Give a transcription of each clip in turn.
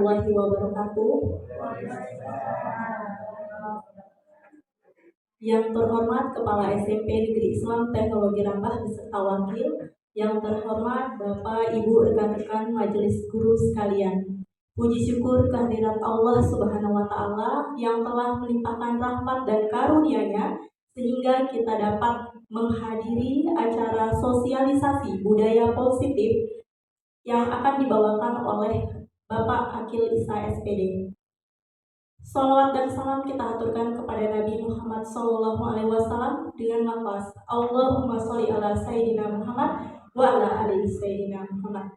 warahmatullahi wabarakatuh. Yang terhormat Kepala SMP Negeri Islam Teknologi Rambah beserta wakil, yang terhormat Bapak Ibu rekan-rekan majelis guru sekalian. Puji syukur kehadirat Allah Subhanahu wa Ta'ala yang telah melimpahkan rahmat dan karunia-Nya sehingga kita dapat menghadiri acara sosialisasi budaya positif yang akan dibawakan oleh Bapak Akil Isa SPD. Salawat dan salam kita aturkan kepada Nabi Muhammad SAW dengan lafaz Allahumma sholli ala Sayyidina Muhammad wa ala ali Sayyidina Muhammad.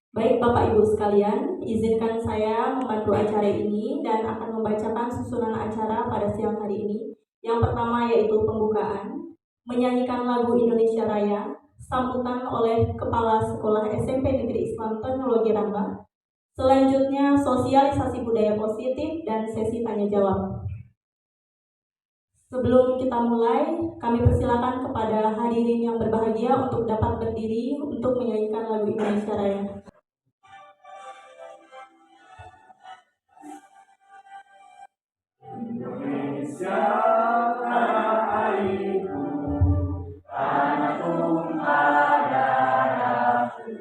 Baik Bapak Ibu sekalian, izinkan saya membantu acara ini dan akan membacakan susunan acara pada siang hari ini. Yang pertama yaitu pembukaan, menyanyikan lagu Indonesia Raya, sambutan oleh Kepala Sekolah SMP Negeri Islam Teknologi Rambah. Selanjutnya sosialisasi budaya positif dan sesi tanya jawab. Sebelum kita mulai, kami persilakan kepada hadirin yang berbahagia untuk dapat berdiri untuk menyanyikan lagu Indonesia Raya. Indonesia tanah airku, tanah tumpah darahku,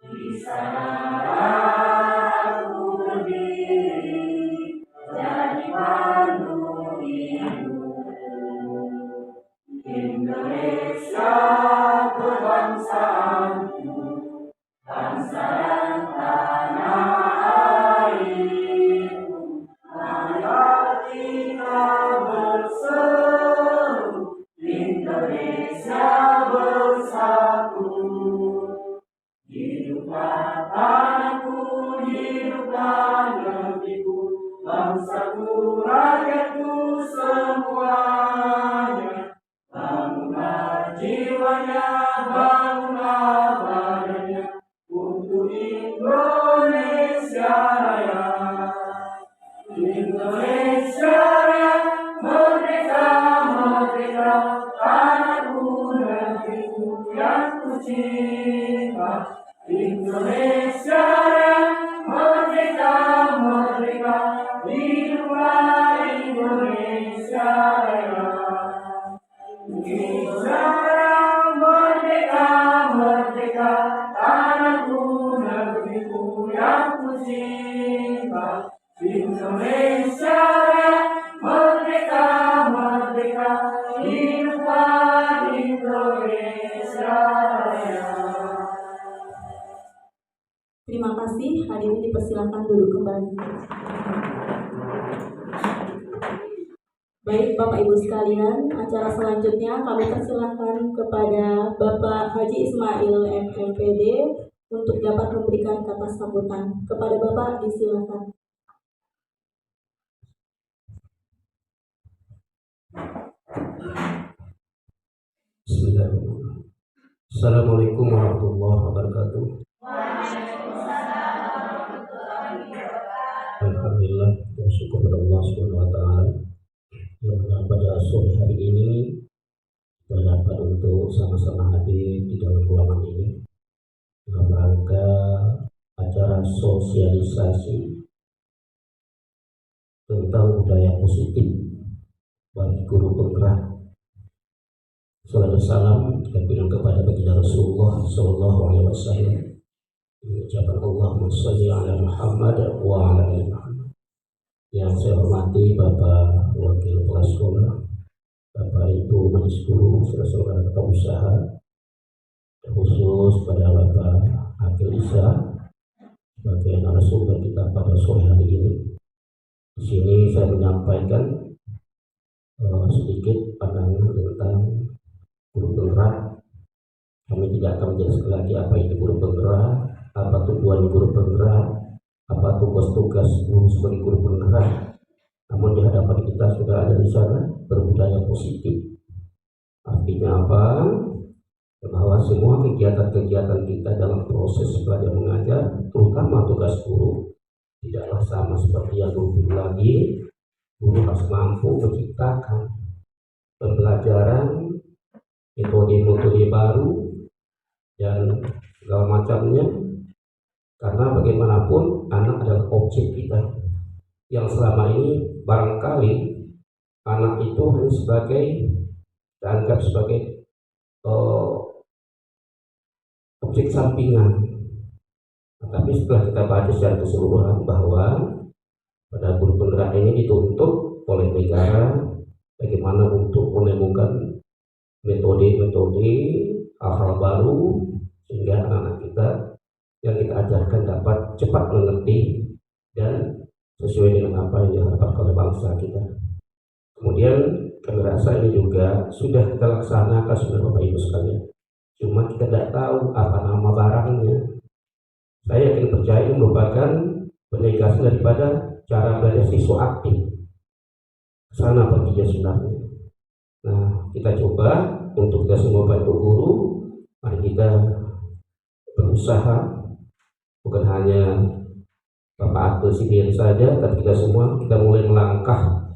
di sana aku berdiri, jadi pandu hidupku. Indonesia kebangsaanku, bangsa dan tanah airku, marilah kita berseru, Indonesia bersatu. Hiduplah tanahku, hiduplah negeriku, bangsaku, rakyatku semuanya. Bangunlah jiwanya, bangunlah badannya, untuk Indonesia Raya. Indonesia Raya, merdeka, merdeka, tanahku, negeriku yang ku cinta. Indonesia Raya, merdeka, merdeka, hiduplah Indonesia Raya. Indonesia Raya, merdeka, merdeka, tanahku, negeriku yang ku cinta. Indonesia Raya, merdeka, merdeka, hiduplah Indonesia Raya. Terima kasih, hadirin dipersilakan duduk kembali. Baik Bapak Ibu sekalian, acara selanjutnya kami persilakan kepada Bapak Haji Ismail MPD untuk dapat memberikan kata sambutan. Kepada Bapak disilakan. Bismillahirrahmanirrahim. Assalamualaikum warahmatullahi wabarakatuh. Alhamdulillah, bersyukur kepada Allah Subhanahu wa Ta'ala yang pada sore hari ini kita dapat untuk sama-sama hadir di dalam ruangan ini dalam rangka acara sosialisasi tentang budaya positif bagi guru penggerak. Salawat dan salam kita berikan kepada baginda Rasulullah Sallallahu Alaihi Wasallam. Ucapan Allahumma sholli ala Muhammad wa ala ali Muhammad. Yang saya hormati Bapak Wakil Kepala Sekolah, Bapak Ibu Majelis Guru, saudara-saudara tetap usaha, khusus pada Bapak Akil Isa sebagai narasumber kita pada sore hari ini. Di sini saya menyampaikan sedikit pandangan tentang guru penggerak. Kami tidak akan menjelaskan lagi apa itu guru penggerak, apa tujuan guru penggerak, apa tugas-tugas guru sebagai guru penggerak. Namun di hadapan kita sudah ada di sana berbudaya positif. Artinya apa? Bahwa semua kegiatan-kegiatan kita dalam proses belajar mengajar, terutama tugas guru, tidaklah sama seperti yang dulu lagi. Guru harus mampu menciptakan pembelajaran, metode-metode baru dan segala macamnya Karena bagaimanapun anak adalah objek kita yang selama ini barangkali anak itu hanya sebagai dianggap sebagai objek sampingan. Tapi setelah kita baca secara keseluruhan bahwa pada guru penggerak ini dituntut oleh negara bagaimana untuk menemukan metode-metode hal-hal baru sehingga anak-anak kita yang kita ajarkan dapat cepat mengerti dan sesuai dengan apa yang diharapkan oleh bangsa kita. Kemudian kami rasa ini juga sudah kita laksanakan sudah Bapak Ibu sekalian. Cuma kita tidak tahu apa nama barangnya. Saya yakin percaya ini merupakan penegasian daripada cara belajar siswa aktif. Sana perginya sebenarnya. Nah, kita coba untuk kita semua Bapak Ibu guru, mari kita berusaha bukan hanya Bapak Abdul sendiri saja, tapi kita semua kita mulai melangkah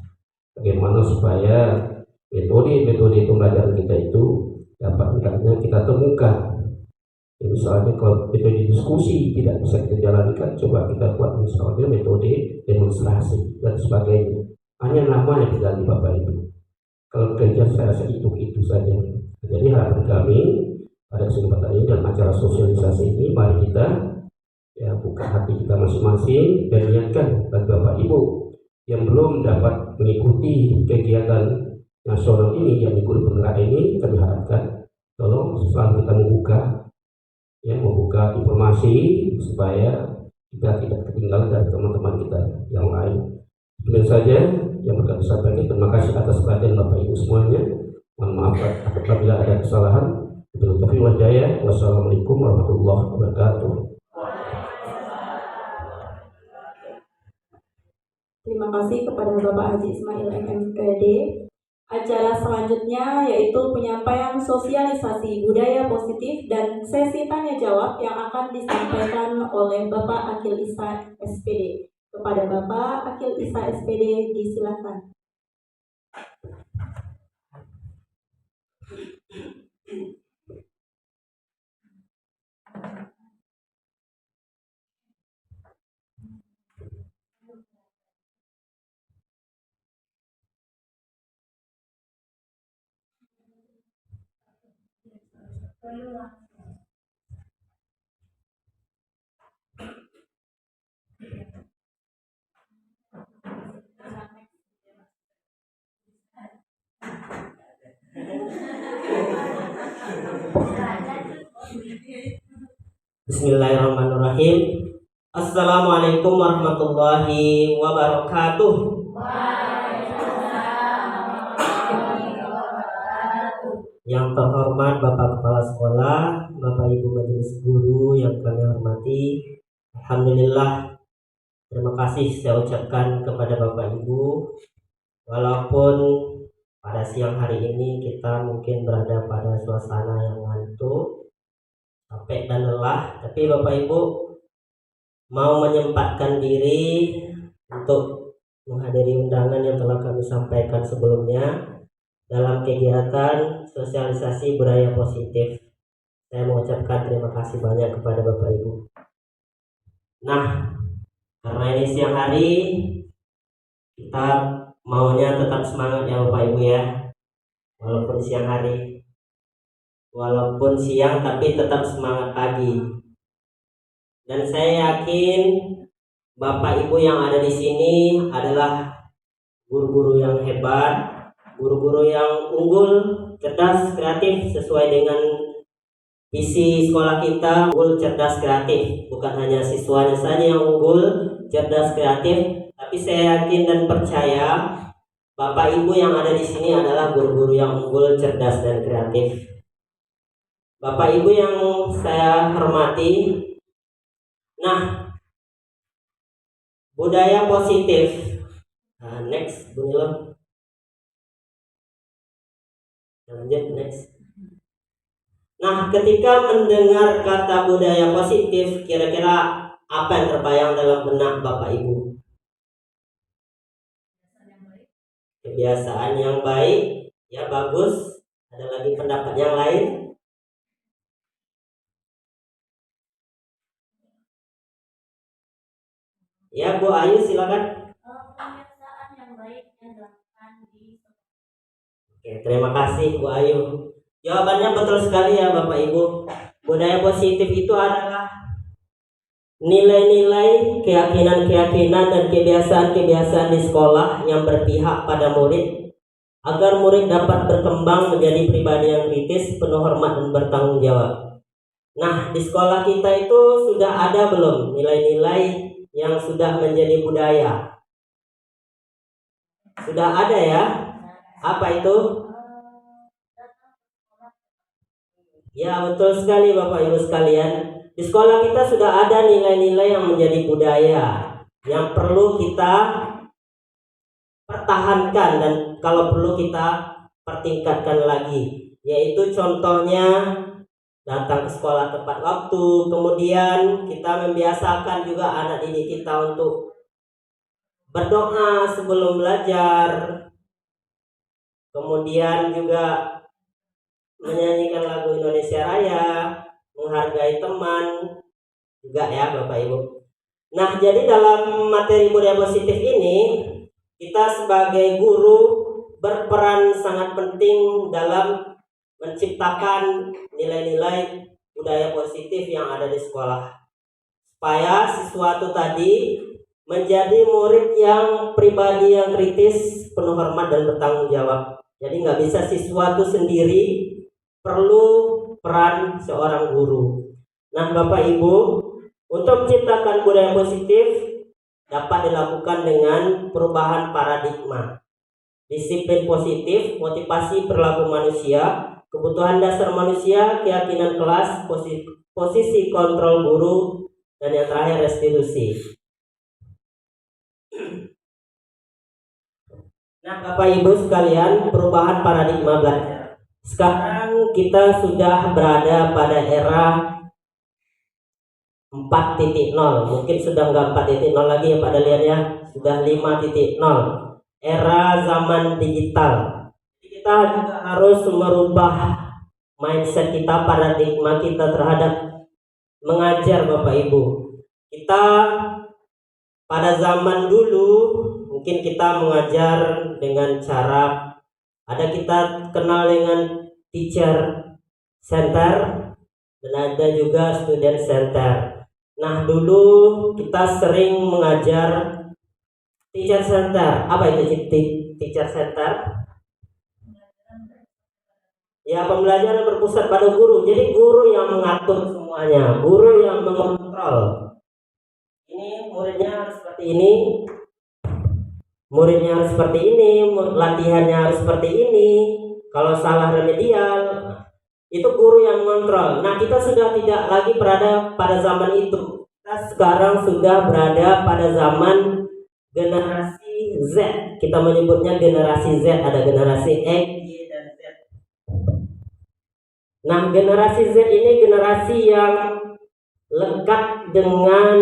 bagaimana supaya metode-metode pembelajaran kita itu dapat kita temukan. Ya, misalnya kalau metode diskusi tidak bisa kita jalankan, coba kita buat misalnya metode demonstrasi dan sebagainya. Hanya namanya diganti Bapak Ibu. Kalau kerja saya rasa itu saja. Jadi harapan kami pada kesempatan ini dan acara sosialisasi ini, mari kita ya buka hati kita masing-masing dan niatkan bagi Bapak Ibu yang belum dapat mengikuti kegiatan nasional ini yang guru penggerak ini, kami harapkan tolong selalu kita membuka informasi supaya kita tidak ketinggalan dari teman-teman kita yang lain. Demikian saja yang berkata sampaikan. Terima kasih atas perhatian Bapak Ibu semuanya. Mohon maaf apabila ada kesalahan. Wassalamualaikum warahmatullahi wabarakatuh. Terima kasih kepada Bapak Haji Ismail MMPD. Acara selanjutnya yaitu penyampaian sosialisasi budaya positif dan sesi tanya jawab yang akan disampaikan oleh Bapak Akil Isa SPD. Kepada Bapak Akil Isa SPD disilakan. Bismillahirrahmanirrahim. Assalamualaikum warahmatullahi wabarakatuh. Yang terhormat Bapak Kepala Sekolah, Bapak Ibu Majelis Guru yang kami hormati, alhamdulillah, terima kasih saya ucapkan kepada Bapak Ibu. Walaupun pada siang hari ini kita mungkin berada pada suasana yang ngantuk, capek dan lelah, tapi Bapak Ibu mau menyempatkan diri untuk menghadiri undangan yang telah kami sampaikan sebelumnya dalam kegiatan sosialisasi budaya positif. Saya mengucapkan terima kasih banyak kepada Bapak Ibu. Nah, karena ini siang hari, kita maunya tetap semangat ya Bapak Ibu ya. Walaupun siang hari, walaupun siang tapi tetap semangat pagi. Dan saya yakin Bapak Ibu yang ada di sini adalah guru-guru yang hebat, guru-guru yang unggul, cerdas, kreatif sesuai dengan visi sekolah kita, unggul, cerdas, kreatif. Bukan hanya siswanya saja yang unggul, cerdas, kreatif, tapi saya yakin dan percaya Bapak Ibu yang ada di sini adalah guru-guru yang unggul, cerdas, dan kreatif. Bapak Ibu yang saya hormati, nah, budaya positif. Nah, next, Bu Nilo. Lanjut, next. Nah, ketika mendengar kata budaya positif, kira-kira apa yang terbayang dalam benak Bapak Ibu? Kebiasaan yang baik, ya bagus. Ada lagi pendapat yang lain? Ya, Bu Ayu silakan. Pembiasaan yang baik yang dilakukan di Oke, terima kasih Bu Ayu. Jawabannya betul sekali ya Bapak Ibu. Budaya positif itu adalah nilai-nilai, keyakinan-keyakinan dan kebiasaan-kebiasaan di sekolah yang berpihak pada murid agar murid dapat berkembang menjadi pribadi yang kritis, penuh hormat dan bertanggung jawab. Nah, di sekolah kita itu sudah ada belum nilai-nilai yang sudah menjadi budaya? Sudah ada ya? Apa itu? Ya, betul sekali Bapak Ibu sekalian. Di sekolah kita sudah ada nilai-nilai yang menjadi budaya yang perlu kita pertahankan dan kalau perlu kita pertingkatkan lagi. Yaitu contohnya datang ke sekolah tepat waktu, kemudian kita membiasakan juga anak didik kita untuk berdoa sebelum belajar, kemudian juga menyanyikan lagu Indonesia Raya, menghargai teman juga ya Bapak Ibu. Nah, jadi dalam materi budaya positif ini kita sebagai guru berperan sangat penting dalam menciptakan nilai-nilai budaya positif yang ada di sekolah supaya siswa itu tadi menjadi murid yang pribadi yang kritis, penuh hormat dan bertanggung jawab. Jadi nggak bisa siswa itu sendiri, perlu peran seorang guru. Nah Bapak Ibu, untuk menciptakan budaya positif dapat dilakukan dengan perubahan paradigma, disiplin positif, motivasi perilaku manusia, kebutuhan dasar manusia, keyakinan kelas, posisi kontrol guru, dan yang terakhir restitusi. Nah Bapak Ibu sekalian, perubahan paradigma belajar. Sekarang kita sudah berada pada era 4.0, mungkin sudah nggak 4.0 lagi ya Pak Dalian ya, sudah 5.0, era zaman digital. Kita juga harus merubah mindset kita, paradigma kita terhadap mengajar Bapak Ibu. Kita pada zaman dulu mungkin kita mengajar dengan cara kita kenal dengan teacher center dan ada juga student center. Nah dulu kita sering mengajar teacher center. Apa itu teacher center? Ya, pembelajaran berpusat pada guru. Jadi guru yang mengatur semuanya, guru yang mengontrol. Ini muridnya harus seperti ini, muridnya harus seperti ini, latihannya harus seperti ini. Kalau salah remedial, itu guru yang mengontrol. Nah kita sudah tidak lagi berada pada zaman itu. Kita sekarang sudah berada pada zaman generasi Z. Kita menyebutnya generasi Z. Ada generasi X, Y, dan Z. Nah generasi Z ini generasi yang lekat dengan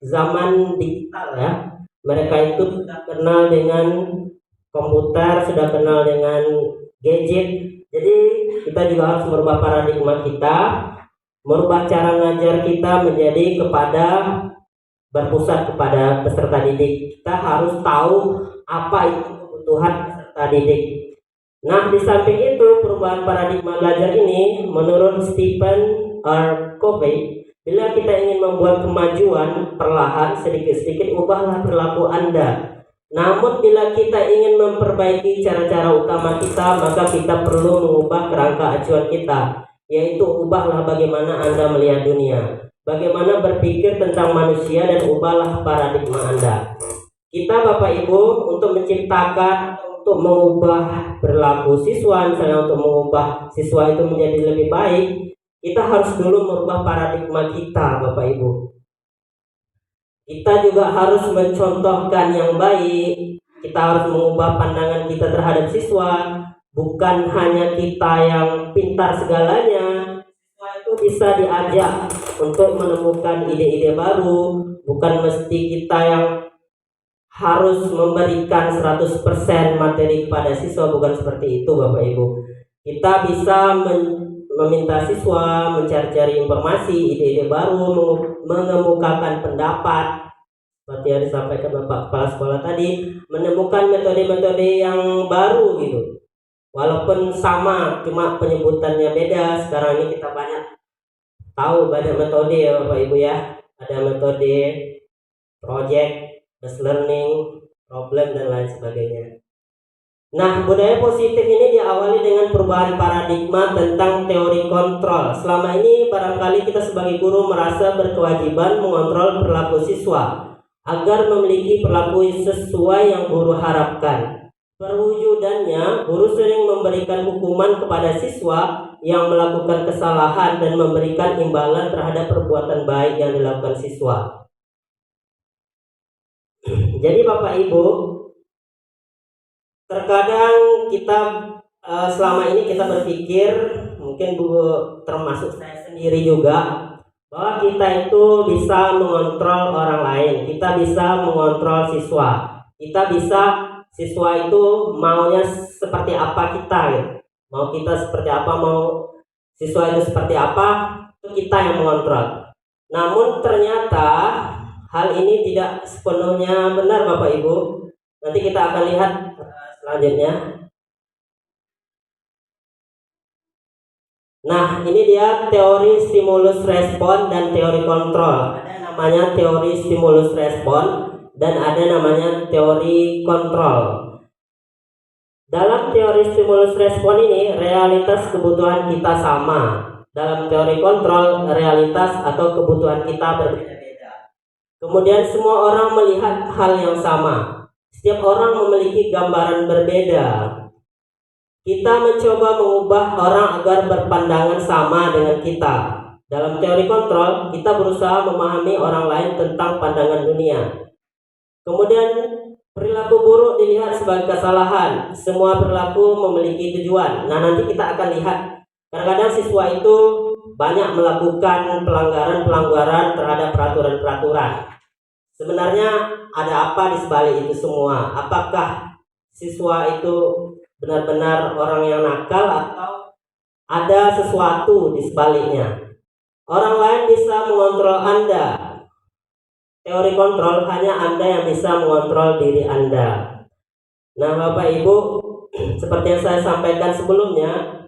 zaman digital ya. Mereka itu sudah kenal dengan komputer, sudah kenal dengan gadget. Jadi kita juga harus merubah paradigma kita, merubah cara ngajar kita menjadi kepada berpusat kepada peserta didik. Kita harus tahu apa itu kebutuhan peserta didik. Nah, di samping itu perubahan paradigma belajar ini menurut Stephen R. Covey, bila kita ingin membuat kemajuan perlahan sedikit-sedikit ubahlah perilaku Anda. Namun bila kita ingin memperbaiki cara-cara utama kita, maka kita perlu mengubah kerangka acuan kita, yaitu ubahlah bagaimana Anda melihat dunia, bagaimana berpikir tentang manusia, dan ubahlah paradigma Anda. Kita Bapak Ibu untuk menciptakan, untuk mengubah perilaku siswa, misalnya untuk mengubah siswa itu menjadi lebih baik, kita harus dulu merubah paradigma kita Bapak Ibu. Kita juga harus mencontohkan yang baik. Kita harus mengubah pandangan kita terhadap siswa. Bukan hanya kita yang pintar segalanya. Siswa itu bisa diajak untuk menemukan ide-ide baru. Bukan mesti kita yang harus memberikan 100% materi kepada siswa. Bukan seperti itu Bapak Ibu. Kita bisa meminta siswa mencari-cari informasi, ide-ide baru, mengemukakan pendapat. seperti yang disampaikan Bapak Kepala Sekolah tadi, menemukan metode-metode yang baru gitu. Walaupun sama, cuma penyebutannya beda. Sekarang ini kita tahu banyak metode ya Bapak Ibu ya. Ada metode project, based learning, problem, dan lain sebagainya. Nah, budaya positif ini diawali dengan perubahan paradigma tentang teori kontrol. Selama ini barangkali kita sebagai guru merasa berkewajiban mengontrol perilaku siswa agar memiliki perilaku sesuai yang guru harapkan. Perwujudannya, guru sering memberikan hukuman kepada siswa yang melakukan kesalahan dan memberikan imbalan terhadap perbuatan baik yang dilakukan siswa. Jadi Bapak Ibu, terkadang kita selama ini kita berpikir, mungkin termasuk saya sendiri juga, bahwa kita itu bisa mengontrol orang lain, kita bisa mengontrol siswa, siswa itu maunya seperti apa kita, gitu. Mau kita seperti apa, mau siswa itu seperti apa, itu kita yang mengontrol. Namun ternyata hal ini tidak sepenuhnya benar Bapak Ibu. Nanti kita akan lihat selanjutnya. Nah, ini dia teori stimulus respon dan teori kontrol. Ada namanya teori stimulus respon dan ada namanya teori kontrol. Dalam teori stimulus respon ini, realitas kebutuhan kita sama. Dalam teori kontrol, realitas atau kebutuhan kita berbeda-beda. Kemudian semua orang melihat hal yang sama. Setiap orang memiliki gambaran berbeda. Kita mencoba mengubah orang agar berpandangan sama dengan kita. Dalam teori kontrol, kita berusaha memahami orang lain tentang pandangan dunia. Kemudian perilaku buruk dilihat sebagai kesalahan. Semua perilaku memiliki tujuan. Nah, nanti kita akan lihat kadang-kadang siswa itu banyak melakukan pelanggaran terhadap peraturan-peraturan. Sebenarnya ada apa di sebalik itu semua? Apakah siswa itu benar-benar orang yang nakal atau ada sesuatu di sebaliknya? Orang lain bisa mengontrol Anda. Teori kontrol hanya Anda yang bisa mengontrol diri Anda. Nah, Bapak Ibu, seperti yang saya sampaikan sebelumnya,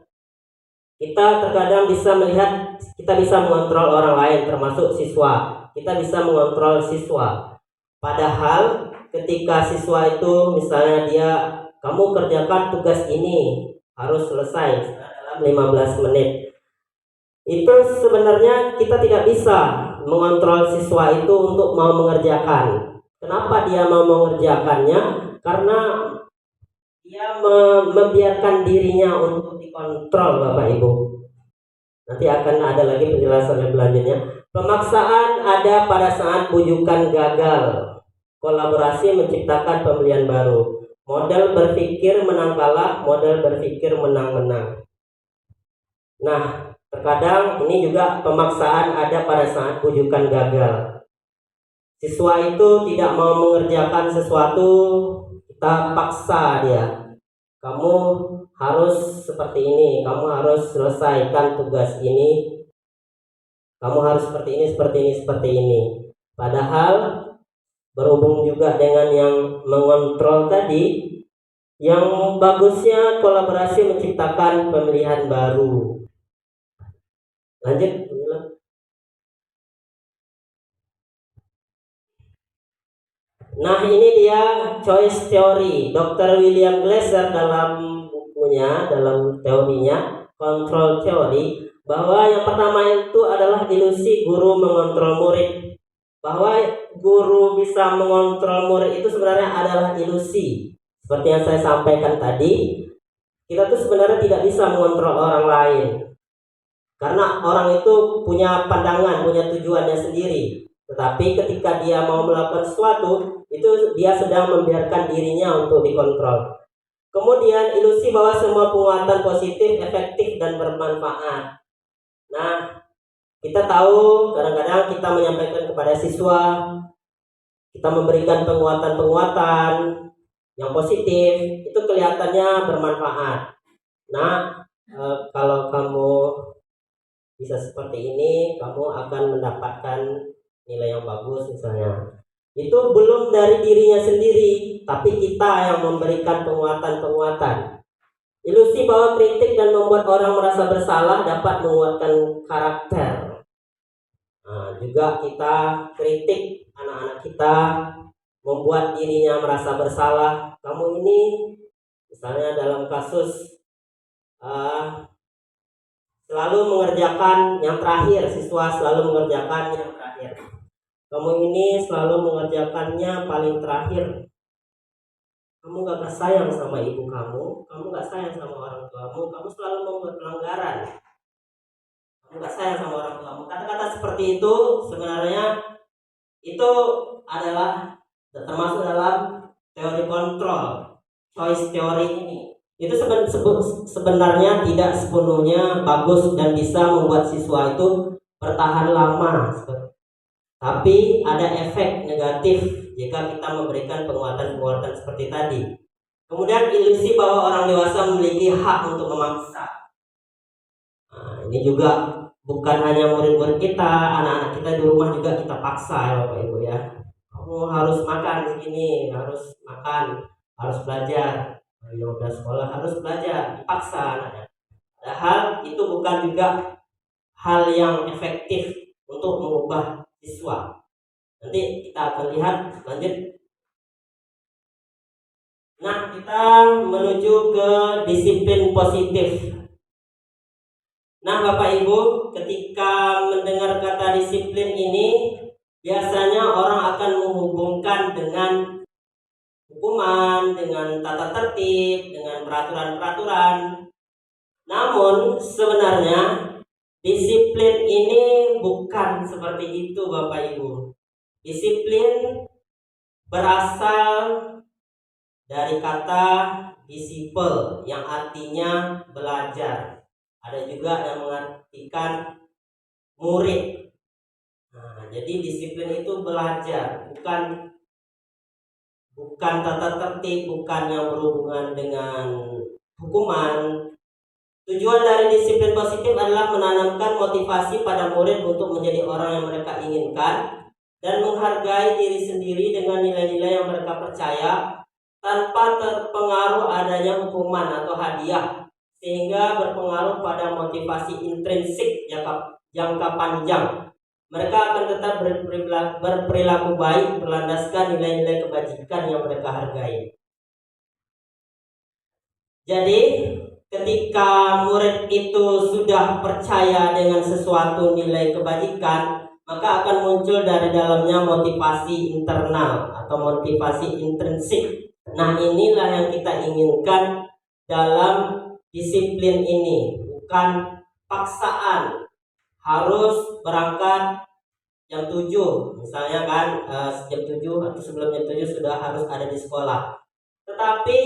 kita terkadang bisa melihat, kita bisa mengontrol orang lain termasuk siswa. Kita bisa mengontrol siswa. Padahal ketika siswa itu misalnya kamu kerjakan tugas ini harus selesai dalam 15 menit. Itu sebenarnya kita tidak bisa mengontrol siswa itu untuk mau mengerjakan. Kenapa dia mau mengerjakannya? Karena dia membiarkan dirinya untuk dikontrol Bapak Ibu. Nanti akan ada lagi penjelasan lebih lanjutnya. Pemaksaan ada pada saat bujukan gagal. Kolaborasi menciptakan pembelian baru. Model berpikir menang kalah, model berpikir menang-menang. Nah, terkadang ini juga pemaksaan ada pada saat bujukan gagal. Siswa itu tidak mau mengerjakan sesuatu, kita paksa dia. Kamu harus seperti ini, kamu harus selesaikan tugas ini, kamu harus seperti ini. Padahal berhubung juga dengan yang mengontrol tadi, yang bagusnya kolaborasi menciptakan pemilihan baru. Lanjut. Nah, ini dia choice theory. Dr. William Glasser dalam bukunya, dalam teorinya control theory, bahwa yang pertama itu adalah ilusi guru mengontrol murid. Bahwa guru bisa mengontrol murid itu sebenarnya adalah ilusi. Seperti yang saya sampaikan tadi, kita tuh sebenarnya tidak bisa mengontrol orang lain. Karena orang itu punya pandangan, punya tujuannya sendiri. Tetapi ketika dia mau melakukan sesuatu, itu dia sedang membiarkan dirinya untuk dikontrol. Kemudian ilusi bahwa semua penguatan positif, efektif, dan bermanfaat. Nah, kita tahu kadang-kadang kita menyampaikan kepada siswa, kita memberikan penguatan-penguatan yang positif, itu kelihatannya bermanfaat. Nah, kalau kamu bisa seperti ini, kamu akan mendapatkan nilai yang bagus misalnya. itu belum dari dirinya sendiri, tapi kita yang memberikan penguatan-penguatan. Ilusi bahwa kritik dan membuat orang merasa bersalah dapat menguatkan karakter. Nah, juga kita kritik anak-anak kita, membuat dirinya merasa bersalah. Kamu ini, misalnya dalam kasus selalu mengerjakan yang terakhir, siswa selalu mengerjakan yang terakhir. Kamu ini selalu mengerjakannya paling terakhir. Kamu gak sayang sama ibu kamu gak sayang sama orang tuamu, kamu selalu membuat pelanggaran. Kamu gak sayang sama orang tuamu. Kata-kata seperti itu sebenarnya itu adalah termasuk dalam teori kontrol, choice teori ini. Itu sebenarnya tidak sepenuhnya bagus dan bisa membuat siswa itu bertahan lama. Tapi ada efek negatif jika kita memberikan penguatan-penguatan seperti tadi. Kemudian ilusi bahwa orang dewasa memiliki hak untuk memaksa. Nah, ini juga bukan hanya murid-murid kita, anak-anak kita di rumah juga kita paksa ya Bapak Ibu ya. Kamu harus makan segini, harus makan, harus belajar. Di sekolah harus belajar, dipaksa anaknya. Padahal itu bukan juga hal yang efektif untuk mengubah siswa. Nanti kita akan lihat lanjut. Nah, kita menuju ke disiplin positif. Nah, Bapak Ibu, ketika mendengar kata disiplin ini, biasanya orang akan menghubungkan dengan hukuman, dengan tata tertib, dengan peraturan-peraturan. Namun sebenarnya disiplin ini bukan seperti itu Bapak Ibu. Disiplin berasal dari kata disiple yang artinya belajar. Ada juga yang mengartikan murid. Nah, jadi disiplin itu belajar, bukan tata tertib, bukan yang berhubungan dengan hukuman. Tujuan dari disiplin positif adalah menanamkan motivasi pada murid untuk menjadi orang yang mereka inginkan dan menghargai diri sendiri dengan nilai-nilai yang mereka percaya tanpa terpengaruh adanya hukuman atau hadiah, sehingga berpengaruh pada motivasi intrinsik jangka panjang. Mereka akan tetap berperilaku baik berlandaskan nilai-nilai kebajikan yang mereka hargai. Jadi ketika murid itu sudah percaya dengan sesuatu nilai kebajikan, maka akan muncul dari dalamnya motivasi internal atau motivasi intrinsik. Nah, inilah yang kita inginkan dalam disiplin ini, bukan paksaan harus berangkat jam 7, misalnya kan jam 7 atau sebelum jam 7 sudah harus ada di sekolah. Tetapi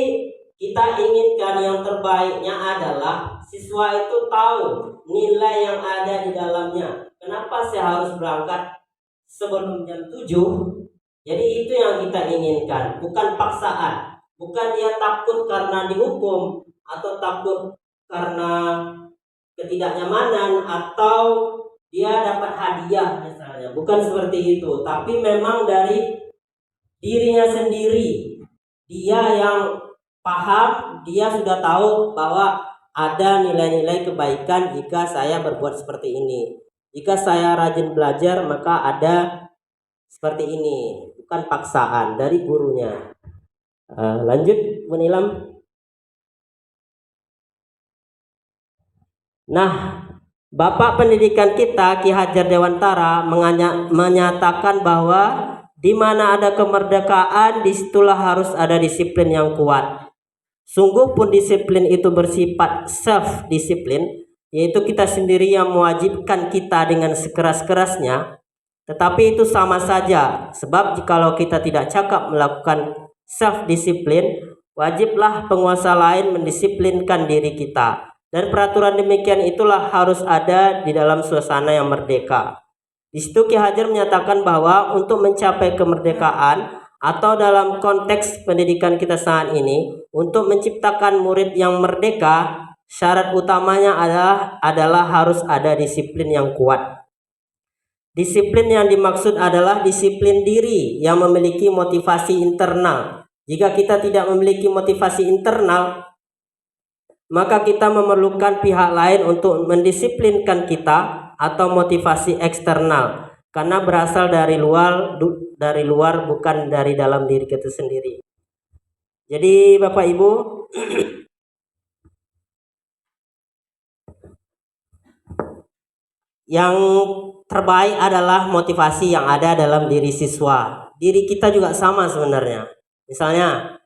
kita inginkan yang terbaiknya adalah siswa itu tahu nilai yang ada di dalamnya. Kenapa saya harus berangkat sebelum jam 7? Jadi itu yang kita inginkan, bukan paksaan. Bukan dia takut karena dihukum atau takut karena ketidaknyamanan atau dia dapat hadiah misalnya. Bukan seperti itu, tapi memang dari dirinya sendiri. Dia yang paham, dia sudah tahu bahwa ada nilai-nilai kebaikan jika saya berbuat seperti ini. Jika saya rajin belajar, maka ada seperti ini, bukan paksaan dari gurunya. Lanjut, Bu Nilam. Nah, Bapak Pendidikan kita Ki Hajar Dewantara menyatakan bahwa di mana ada kemerdekaan, disitulah harus ada disiplin yang kuat. Sungguh pun disiplin itu bersifat self-disiplin, yaitu kita sendiri yang mewajibkan kita dengan sekeras-kerasnya. Tetapi itu sama saja, sebab jikalau kita tidak cakap melakukan self-disiplin, wajiblah penguasa lain mendisiplinkan diri kita. Dan peraturan demikian itulah harus ada di dalam suasana yang merdeka. Di situ Ki Hajar menyatakan bahwa untuk mencapai kemerdekaan atau dalam konteks pendidikan kita saat ini, untuk menciptakan murid yang merdeka, syarat utamanya adalah harus ada disiplin yang kuat. Disiplin yang dimaksud adalah disiplin diri yang memiliki motivasi internal. Jika kita tidak memiliki motivasi internal, maka kita memerlukan pihak lain untuk mendisiplinkan kita atau motivasi eksternal, karena berasal dari luar bukan dari dalam diri kita sendiri. Jadi Bapak Ibu, yang terbaik adalah motivasi yang ada dalam diri siswa. Diri kita juga sama sebenarnya. Misalnya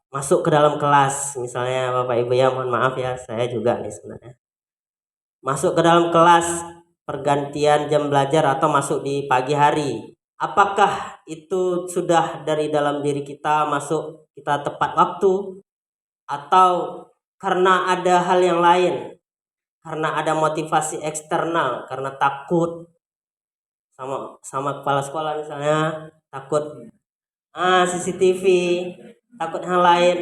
masuk ke dalam kelas, misalnya Bapak Ibu ya, mohon maaf ya, saya juga nih sebenarnya. Masuk ke dalam kelas, pergantian jam belajar atau masuk di pagi hari. Apakah itu sudah dari dalam diri kita masuk kita tepat waktu, atau karena ada hal yang lain? Karena ada motivasi eksternal, karena takut sama kepala sekolah misalnya, takut CCTV, takut hal lain.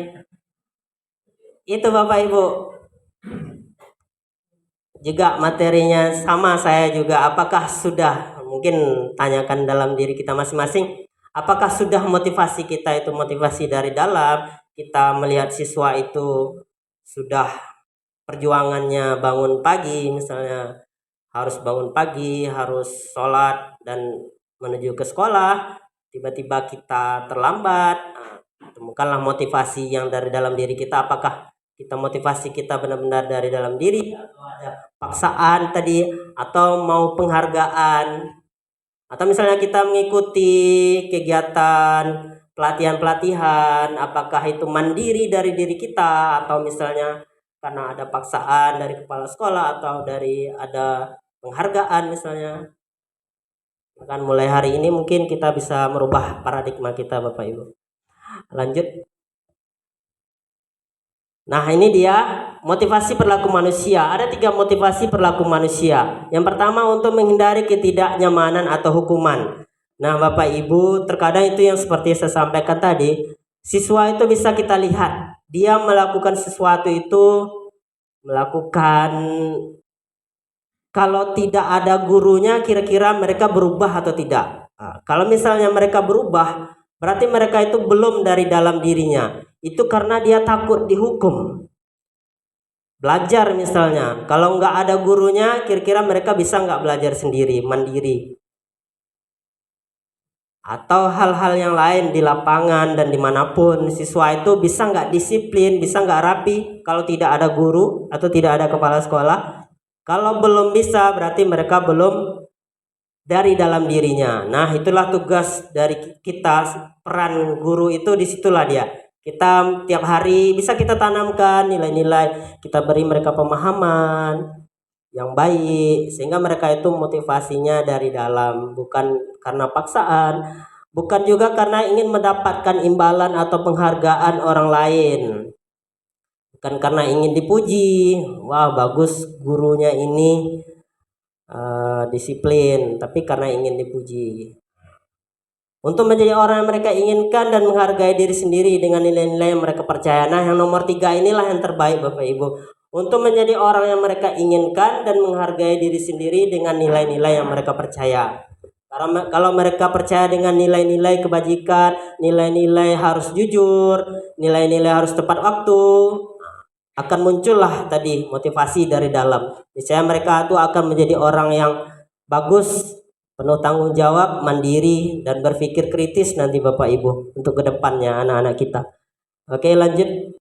Itu Bapak Ibu. Juga materinya sama, saya juga. Apakah sudah, mungkin tanyakan dalam diri kita masing-masing, apakah sudah motivasi kita itu motivasi dari dalam? Kita melihat siswa itu sudah perjuangannya bangun pagi, misalnya harus bangun pagi, harus sholat dan menuju ke sekolah, tiba-tiba kita terlambat. Temukanlah motivasi yang dari dalam diri kita. Apakah kita motivasi kita benar-benar dari dalam diri, atau ada paksaan tadi, atau mau penghargaan, atau misalnya kita mengikuti kegiatan pelatihan-pelatihan, apakah itu mandiri dari diri kita, atau misalnya karena ada paksaan dari kepala sekolah atau dari ada penghargaan misalnya. Kan mulai hari ini mungkin kita bisa merubah paradigma kita Bapak Ibu. Lanjut. Nah, ini dia motivasi perilaku manusia. Ada 3 motivasi perilaku manusia. Yang pertama, untuk menghindari ketidaknyamanan atau hukuman. Nah Bapak Ibu, terkadang itu yang seperti saya sampaikan tadi, siswa itu bisa kita lihat dia melakukan sesuatu itu, kalau tidak ada gurunya, kira-kira mereka berubah atau tidak. Kalau misalnya mereka berubah, berarti mereka itu belum dari dalam dirinya. Itu karena dia takut dihukum. Belajar misalnya, kalau nggak ada gurunya, kira-kira mereka bisa nggak belajar sendiri, mandiri. Atau hal-hal yang lain di lapangan dan dimanapun, siswa itu bisa nggak disiplin, bisa nggak rapi kalau tidak ada guru atau tidak ada kepala sekolah. Kalau belum bisa, berarti mereka belum dari dalam dirinya. Nah, itulah tugas dari kita. Peran guru itu disitulah dia. Kita tiap hari bisa kita tanamkan nilai-nilai, kita beri mereka pemahaman yang baik, sehingga mereka itu motivasinya dari dalam, bukan karena paksaan, bukan juga karena ingin mendapatkan imbalan atau penghargaan orang lain, bukan karena ingin dipuji, wah bagus gurunya ini disiplin, tapi karena ingin dipuji. Untuk menjadi orang yang mereka inginkan dan menghargai diri sendiri dengan nilai-nilai yang mereka percaya. Nah, yang nomor 3 inilah yang terbaik Bapak Ibu. Untuk menjadi orang yang mereka inginkan dan menghargai diri sendiri dengan nilai-nilai yang mereka percaya. Karena kalau mereka percaya dengan nilai-nilai kebajikan, nilai-nilai harus jujur, nilai-nilai harus tepat waktu, akan muncullah tadi motivasi dari dalam. Misalnya mereka itu akan menjadi orang yang bagus, penuh tanggung jawab, mandiri, dan berpikir kritis nanti Bapak Ibu untuk kedepannya anak-anak kita. Oke, lanjut.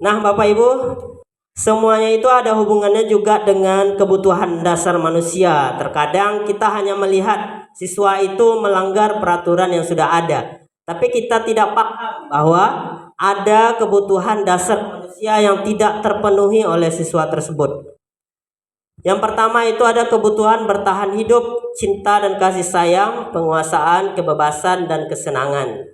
Nah Bapak Ibu, semuanya itu ada hubungannya juga dengan kebutuhan dasar manusia. Terkadang kita hanya melihat siswa itu melanggar peraturan yang sudah ada, tapi kita tidak paham bahwa ada kebutuhan dasar manusia yang tidak terpenuhi oleh siswa tersebut. Yang pertama itu ada kebutuhan bertahan hidup, cinta dan kasih sayang, penguasaan, kebebasan, dan kesenangan.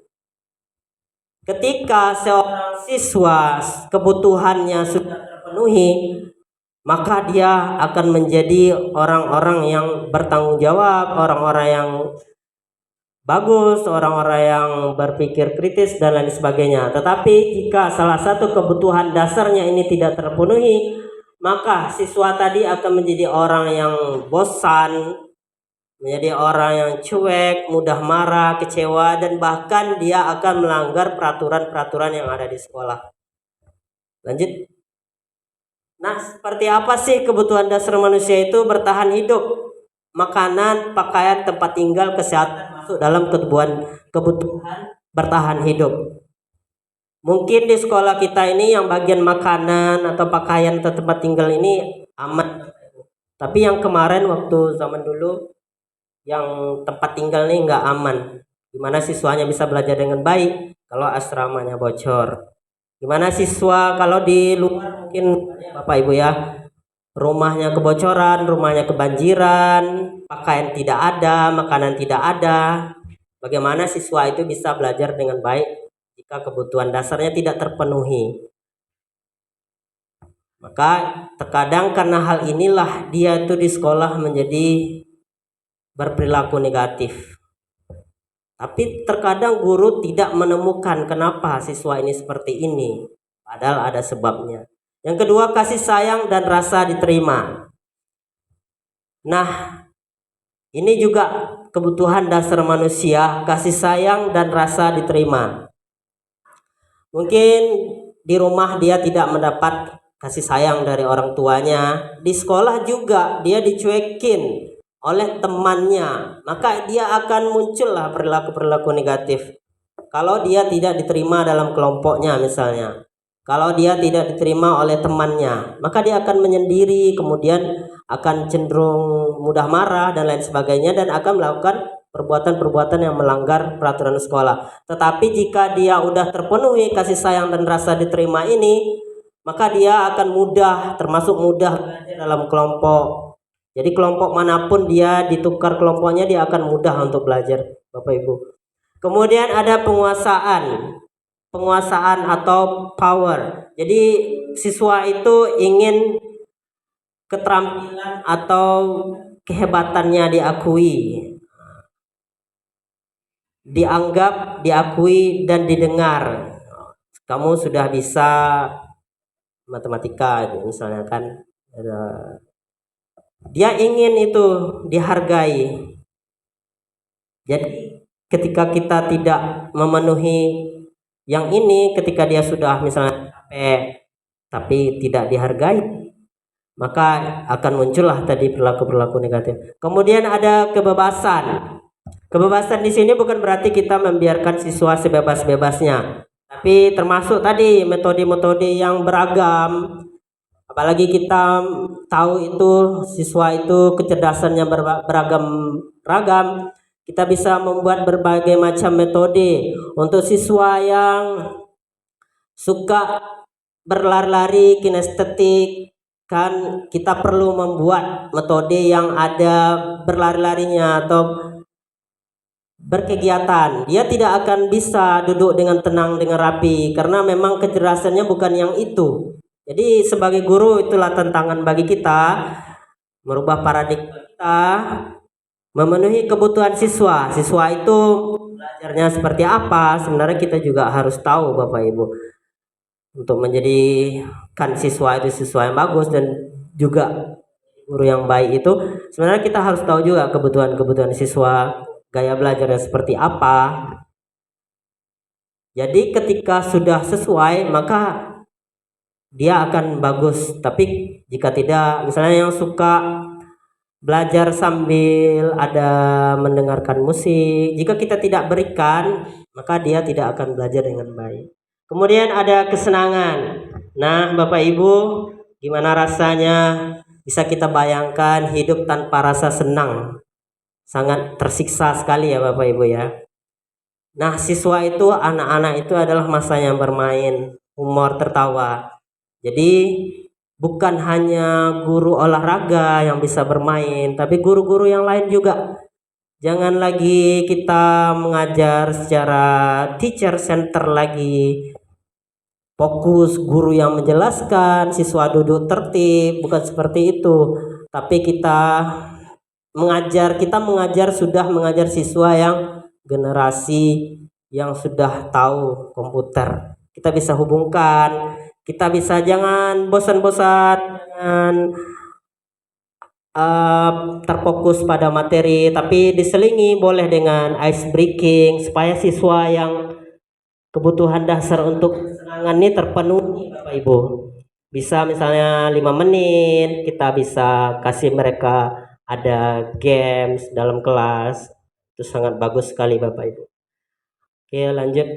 Ketika seorang siswa kebutuhannya sudah terpenuhi, maka dia akan menjadi orang-orang yang bertanggung jawab, orang-orang yang bagus, orang-orang yang berpikir kritis dan lain sebagainya. Tetapi jika salah satu kebutuhan dasarnya ini tidak terpenuhi, maka siswa tadi akan menjadi orang yang bosan, menjadi orang yang cuek, mudah marah, kecewa, dan bahkan dia akan melanggar peraturan-peraturan yang ada di sekolah. Lanjut. Nah, seperti apa sih kebutuhan dasar manusia itu? Bertahan hidup, makanan, pakaian, tempat tinggal, kesehatan masuk dalam kebutuhan bertahan hidup. Mungkin di sekolah kita ini yang bagian makanan atau pakaian atau tempat tinggal ini aman. Tapi yang kemarin waktu zaman dulu yang tempat tinggal ini nggak aman. Gimana siswanya bisa belajar dengan baik kalau asramanya bocor? Gimana siswa kalau di luar mungkin Bapak Ibu ya, rumahnya kebocoran, rumahnya kebanjiran, pakaian tidak ada, makanan tidak ada. Bagaimana siswa itu bisa belajar dengan baik jika kebutuhan dasarnya tidak terpenuhi? Maka terkadang karena hal inilah dia itu di sekolah menjadi berperilaku negatif. Tapi terkadang guru tidak menemukan kenapa siswa ini seperti ini, padahal ada sebabnya. Yang kedua, kasih sayang dan rasa diterima. Nah, ini juga kebutuhan dasar manusia, kasih sayang dan rasa diterima. Mungkin di rumah dia tidak mendapat kasih sayang dari orang tuanya, di sekolah juga dia dicuekin oleh temannya, maka dia akan muncullah perilaku-perilaku negatif. Kalau dia tidak diterima dalam kelompoknya misalnya, kalau dia tidak diterima oleh temannya, maka dia akan menyendiri, kemudian akan cenderung mudah marah dan lain sebagainya, dan akan melakukan perbuatan-perbuatan yang melanggar peraturan sekolah. Tetapi jika dia udah terpenuhi kasih sayang dan rasa diterima ini, maka dia akan mudah, termasuk mudah belajar dalam kelompok. Jadi kelompok manapun dia ditukar kelompoknya, dia akan mudah untuk belajar, Bapak Ibu. Kemudian ada penguasaan atau power. Jadi siswa itu ingin keterampilan atau kehebatannya diakui, dianggap, diakui, dan didengar. Kamu sudah bisa matematika misalnya kan, dia ingin itu dihargai. Jadi ketika kita tidak memenuhi yang ini, ketika dia sudah misalnya capek tapi tidak dihargai, maka akan muncullah tadi perilaku-perilaku negatif. Kemudian ada kebebasan. Kebebasan di sini bukan berarti kita membiarkan siswa sebebas-bebasnya, tapi termasuk tadi metode-metode yang beragam. Apalagi kita tahu itu siswa itu kecerdasannya beragam, kita bisa membuat berbagai macam metode. Untuk siswa yang suka berlari-lari kinestetik, kan kita perlu membuat metode yang ada berlari-larinya atau berkegiatan. Dia tidak akan bisa duduk dengan tenang, dengan rapi, karena memang kecerdasannya bukan yang itu. Jadi sebagai guru itulah tantangan bagi kita, merubah paradigma kita, memenuhi kebutuhan siswa. Siswa itu belajarnya seperti apa, sebenarnya kita juga harus tahu Bapak Ibu, untuk menjadikan siswa itu siswa yang bagus dan juga guru yang baik itu sebenarnya kita harus tahu juga kebutuhan siswa, gaya belajarnya seperti apa. Jadi ketika sudah sesuai maka dia akan bagus. Tapi jika tidak, misalnya yang suka belajar sambil ada mendengarkan musik, jika kita tidak berikan, maka dia tidak akan belajar dengan baik. Kemudian ada kesenangan. Nah, Bapak Ibu, gimana rasanya bisa kita bayangkan hidup tanpa rasa senang? Sangat tersiksa sekali ya Bapak Ibu ya. Nah, siswa itu, anak-anak itu adalah masanya bermain, humor, tertawa. Jadi bukan hanya guru olahraga yang bisa bermain, tapi guru-guru yang lain juga. Jangan lagi kita mengajar secara teacher center lagi, fokus guru yang menjelaskan, siswa duduk tertib, bukan seperti itu. Tapi sudah mengajar siswa yang generasi yang sudah tahu komputer. Kita bisa hubungkan Kita bisa jangan bosan-bosan, jangan terfokus pada materi, tapi diselingi boleh dengan ice breaking supaya siswa yang kebutuhan dasar untuk kesenangan ini terpenuhi Bapak Ibu. Bisa misalnya 5 menit kita bisa kasih mereka ada games dalam kelas. Itu sangat bagus sekali Bapak Ibu. Oke, lanjut.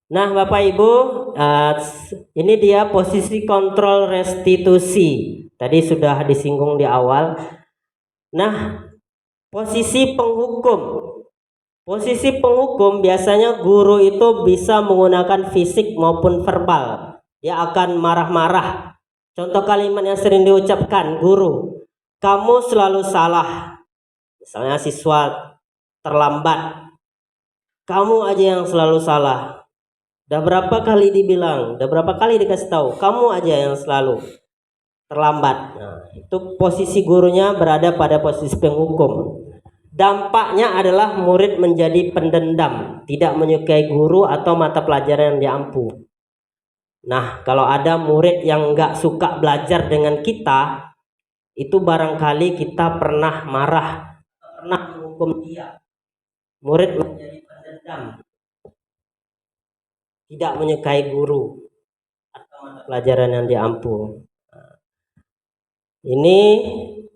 Nah, Bapak Ibu, ini dia posisi kontrol restitusi. Tadi sudah disinggung di awal. Nah, posisi penghukum. Posisi penghukum biasanya guru itu bisa menggunakan fisik maupun verbal. Dia akan marah-marah. Contoh kalimat yang sering diucapkan guru, kamu selalu salah. Misalnya siswa terlambat, kamu aja yang selalu salah. Udah berapa kali dibilang, udah berapa kali dikasih tahu, kamu aja yang selalu terlambat. Nah, itu posisi gurunya berada pada posisi penghukum. Dampaknya adalah murid menjadi pendendam, tidak menyukai guru atau mata pelajaran yang diampu. Nah, kalau ada murid yang nggak suka belajar dengan kita, itu barangkali kita pernah marah, pernah menghukum dia. Murid menjadi pendendam, tidak menyukai guru atau mata pelajaran yang diampu. Ini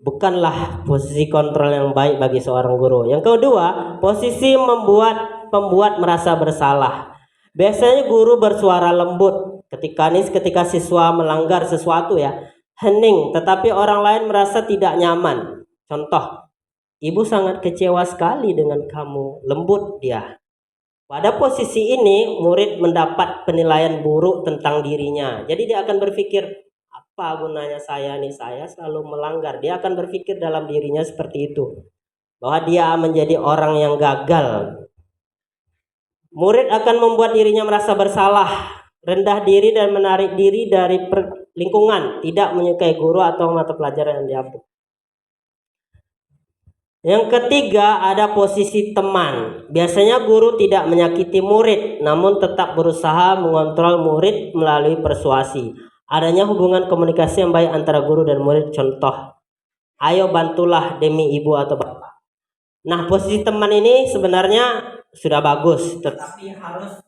bukanlah posisi kontrol yang baik bagi seorang guru. Yang kedua, posisi membuat pembuat merasa bersalah. Biasanya guru bersuara lembut ketika siswa melanggar sesuatu ya, hening, tetapi orang lain merasa tidak nyaman. Contoh, ibu sangat kecewa sekali dengan kamu, lembut dia. Pada posisi ini, murid mendapat penilaian buruk tentang dirinya. Jadi dia akan berpikir, apa gunanya saya nih, saya selalu melanggar. Dia akan berpikir dalam dirinya seperti itu, bahwa dia menjadi orang yang gagal. Murid akan membuat dirinya merasa bersalah, rendah diri dan menarik diri dari lingkungan, tidak menyukai guru atau mata pelajaran yang diampu. Yang ketiga, ada posisi teman. Biasanya guru tidak menyakiti murid, namun tetap berusaha mengontrol murid melalui persuasi. Adanya hubungan komunikasi yang baik antara guru dan murid. Contoh, ayo bantulah demi ibu atau bapak. Nah, posisi teman ini sebenarnya sudah bagus, tetapi harus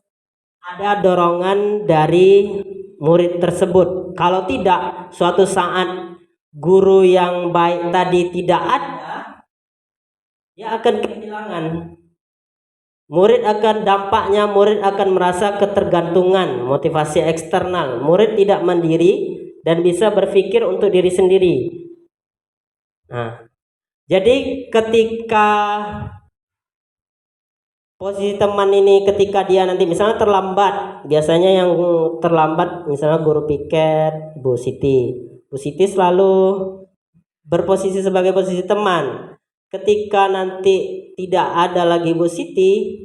ada dorongan dari murid tersebut. Kalau tidak, suatu saat guru yang baik tadi tidak ada, dia akan kehilangan. Murid akan merasa ketergantungan, motivasi eksternal. Murid tidak mandiri dan bisa berpikir untuk diri sendiri. Nah, jadi ketika posisi teman ini, ketika dia nanti misalnya terlambat, biasanya yang terlambat misalnya guru piket, Bu Siti. Bu Siti selalu berposisi sebagai posisi teman. Ketika nanti tidak ada lagi Bu Siti,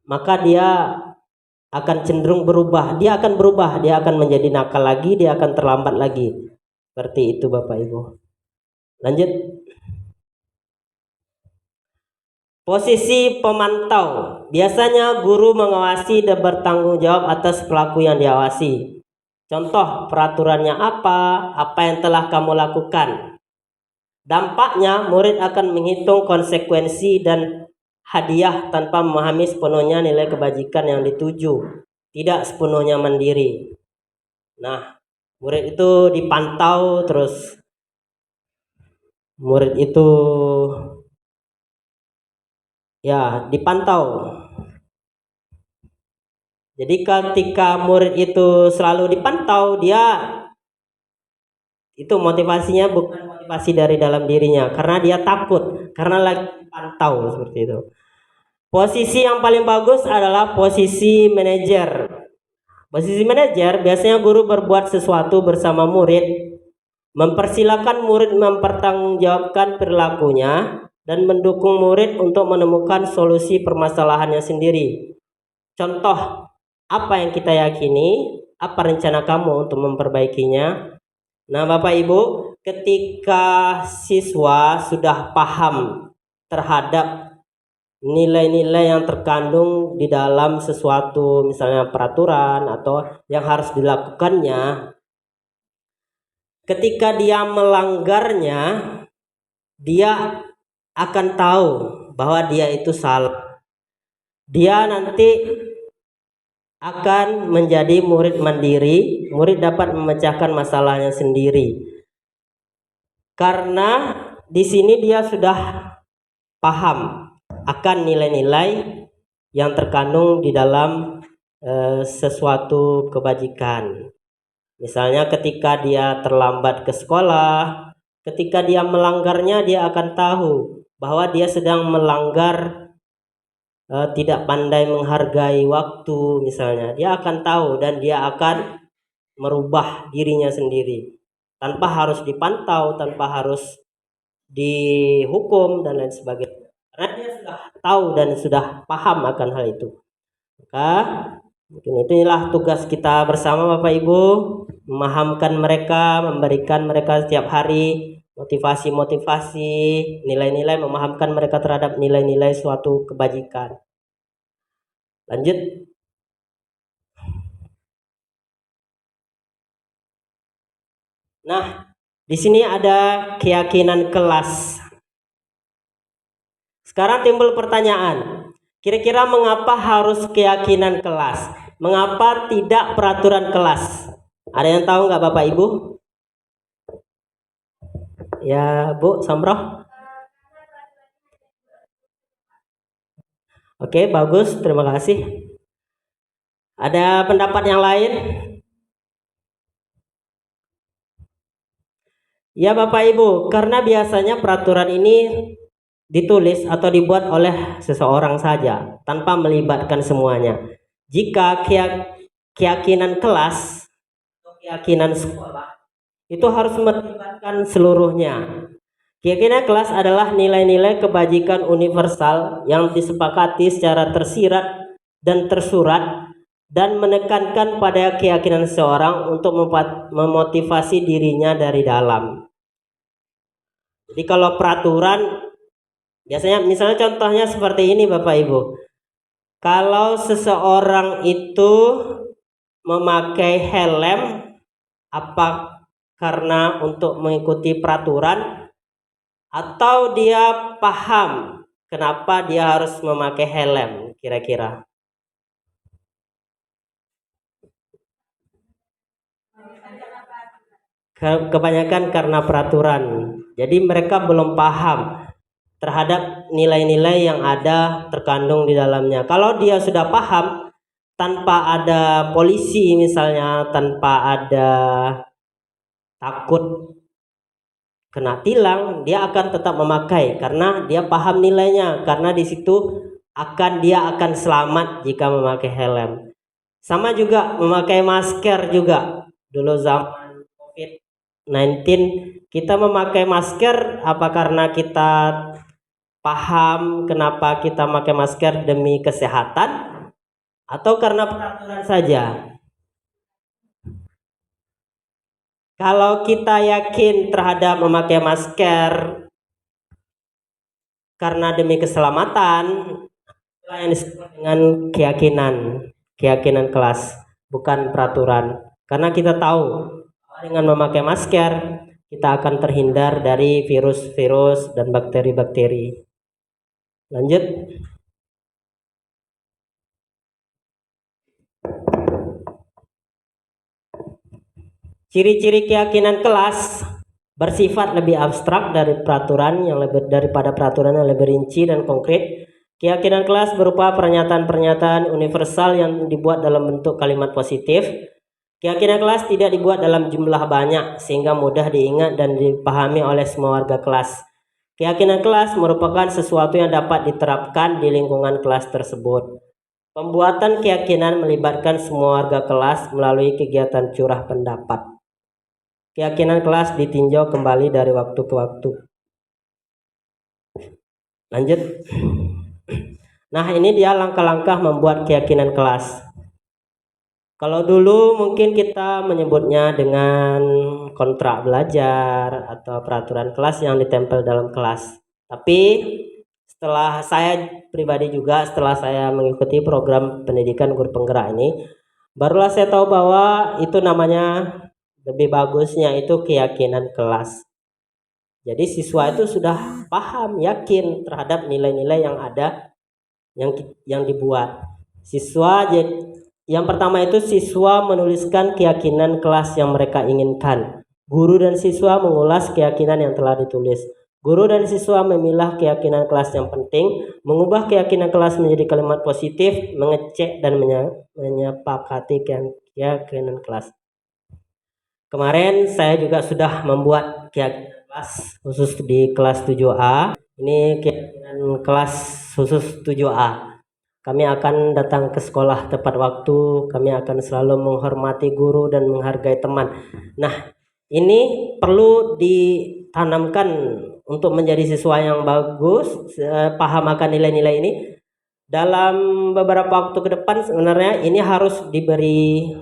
maka dia akan cenderung berubah. Dia akan menjadi nakal lagi, dia akan terlambat lagi. Seperti itu Bapak Ibu. Lanjut. Posisi pemantau. Biasanya guru mengawasi dan bertanggung jawab atas pelaku yang diawasi. Contoh, peraturannya apa yang telah kamu lakukan. Dampaknya, murid akan menghitung konsekuensi dan hadiah tanpa memahami sepenuhnya nilai kebajikan yang dituju, tidak sepenuhnya mandiri. Nah, murid itu dipantau, terus murid itu ya dipantau. Jadi ketika murid itu selalu dipantau, dia itu motivasinya bukan motivasi dari dalam dirinya, karena dia takut, karena lagi dipantau seperti itu. Posisi yang paling bagus adalah posisi manajer. Posisi manajer biasanya guru berbuat sesuatu bersama murid, mempersilahkan murid mempertanggungjawabkan perilakunya dan mendukung murid untuk menemukan solusi permasalahannya sendiri. Contoh, apa yang kita yakini, apa rencana kamu untuk memperbaikinya? Nah, Bapak Ibu, ketika siswa sudah paham terhadap nilai-nilai yang terkandung terkandung di dalam sesuatu, misalnya peraturan atau yang harus dilakukannya, ketika dia melanggarnya, dia akan tahu bahwa dia itu salah. Dia nanti akan menjadi murid mandiri, murid dapat memecahkan masalahnya sendiri. Karena di sini dia sudah paham akan nilai-nilai yang terkandung di dalam sesuatu kebajikan. Misalnya ketika dia terlambat ke sekolah, ketika dia melanggarnya, dia akan tahu bahwa dia sedang melanggar, tidak pandai menghargai waktu misalnya. Dia akan tahu dan dia akan merubah dirinya sendiri tanpa harus dipantau, tanpa harus dihukum dan lain sebagainya, karena dia sudah tahu dan sudah paham akan hal itu. Maka mungkin itulah tugas kita bersama Bapak Ibu, memahamkan mereka, memberikan mereka setiap hari motivasi-motivasi, nilai-nilai, memahamkan mereka terhadap nilai-nilai suatu kebajikan. Lanjut. Nah, di sini ada keyakinan kelas. Sekarang timbul pertanyaan, kira-kira mengapa harus keyakinan kelas? Mengapa tidak peraturan kelas? Ada yang tahu nggak Bapak Ibu? Ya Bu Samroh. Oke, bagus, terima kasih. Ada pendapat yang lain? Ya Bapak Ibu, karena biasanya peraturan ini ditulis atau dibuat oleh seseorang saja tanpa melibatkan semuanya. Jika keyakinan kelas atau keyakinan sekolah itu harus melibatkan seluruhnya. Keyakinan kelas adalah nilai-nilai kebajikan universal yang disepakati secara tersirat dan tersurat dan menekankan pada keyakinan seseorang untuk memotivasi dirinya dari dalam. Jadi kalau peraturan biasanya, misalnya contohnya seperti ini Bapak Ibu. Kalau seseorang itu memakai helm, apa karena untuk mengikuti peraturan, atau dia paham kenapa dia harus memakai helm kira-kira? Kebanyakan karena peraturan. Jadi mereka belum paham terhadap nilai-nilai yang ada terkandung di dalamnya. Kalau dia sudah paham, tanpa ada polisi misalnya, tanpa ada takut kena tilang, dia akan tetap memakai karena dia paham nilainya, karena di situ dia akan selamat jika memakai helm. Sama juga memakai masker juga. Dulu zaman COVID-19 kita memakai masker apa karena kita paham kenapa kita pakai masker demi kesehatan atau karena peraturan saja? Kalau kita yakin terhadap memakai masker karena demi keselamatan, yang disebut dengan keyakinan kelas, bukan peraturan. Karena kita tahu dengan memakai masker kita akan terhindar dari virus-virus dan bakteri-bakteri. Lanjut. Ciri-ciri keyakinan kelas bersifat lebih abstrak daripada peraturan yang lebih rinci dan konkret. Keyakinan kelas berupa pernyataan-pernyataan universal yang dibuat dalam bentuk kalimat positif. Keyakinan kelas tidak dibuat dalam jumlah banyak sehingga mudah diingat dan dipahami oleh semua warga kelas. Keyakinan kelas merupakan sesuatu yang dapat diterapkan di lingkungan kelas tersebut. Pembuatan keyakinan melibatkan semua warga kelas melalui kegiatan curah pendapat. Keyakinan kelas ditinjau kembali dari waktu ke waktu. Lanjut. Nah, ini dia langkah-langkah membuat keyakinan kelas. Kalau dulu mungkin kita menyebutnya dengan kontrak belajar atau peraturan kelas yang ditempel dalam kelas. Tapi setelah saya pribadi juga, setelah saya mengikuti program pendidikan guru penggerak ini, barulah saya tahu bahwa itu namanya, lebih bagusnya itu keyakinan kelas. Jadi siswa itu sudah paham, yakin terhadap nilai-nilai yang ada, yang dibuat. Yang pertama itu siswa menuliskan keyakinan kelas yang mereka inginkan. Guru dan siswa mengulas keyakinan yang telah ditulis. Guru dan siswa memilah keyakinan kelas yang penting, mengubah keyakinan kelas menjadi kalimat positif, mengecek dan menyepakati keyakinan kelas. Kemarin saya juga sudah membuat keyakinan kelas khusus di kelas 7A. Ini keyakinan kelas khusus 7A. Kami akan datang ke sekolah tepat waktu, kami akan selalu menghormati guru dan menghargai teman. Nah, ini perlu ditanamkan untuk menjadi siswa yang bagus, paham akan nilai-nilai ini. Dalam beberapa waktu ke depan sebenarnya ini harus diberi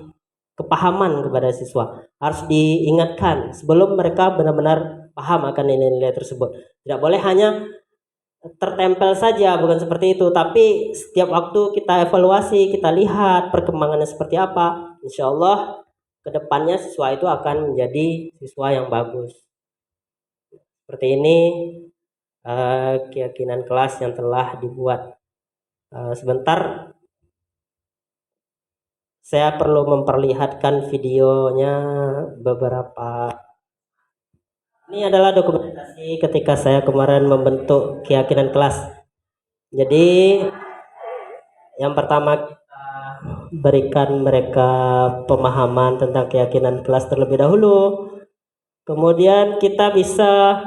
kepahaman kepada siswa, harus diingatkan sebelum mereka benar-benar paham akan nilai-nilai tersebut. Tidak boleh hanya tertempel saja, bukan seperti itu, tapi setiap waktu kita evaluasi, kita lihat perkembangannya seperti apa. Insya Allah kedepannya siswa itu akan menjadi siswa yang bagus. Seperti ini keyakinan kelas yang telah dibuat. Sebentar, saya perlu memperlihatkan videonya beberapa. Ini adalah dokumentasi ketika saya kemarin membentuk keyakinan kelas. Jadi yang pertama kita berikan mereka pemahaman tentang keyakinan kelas terlebih dahulu. Kemudian kita bisa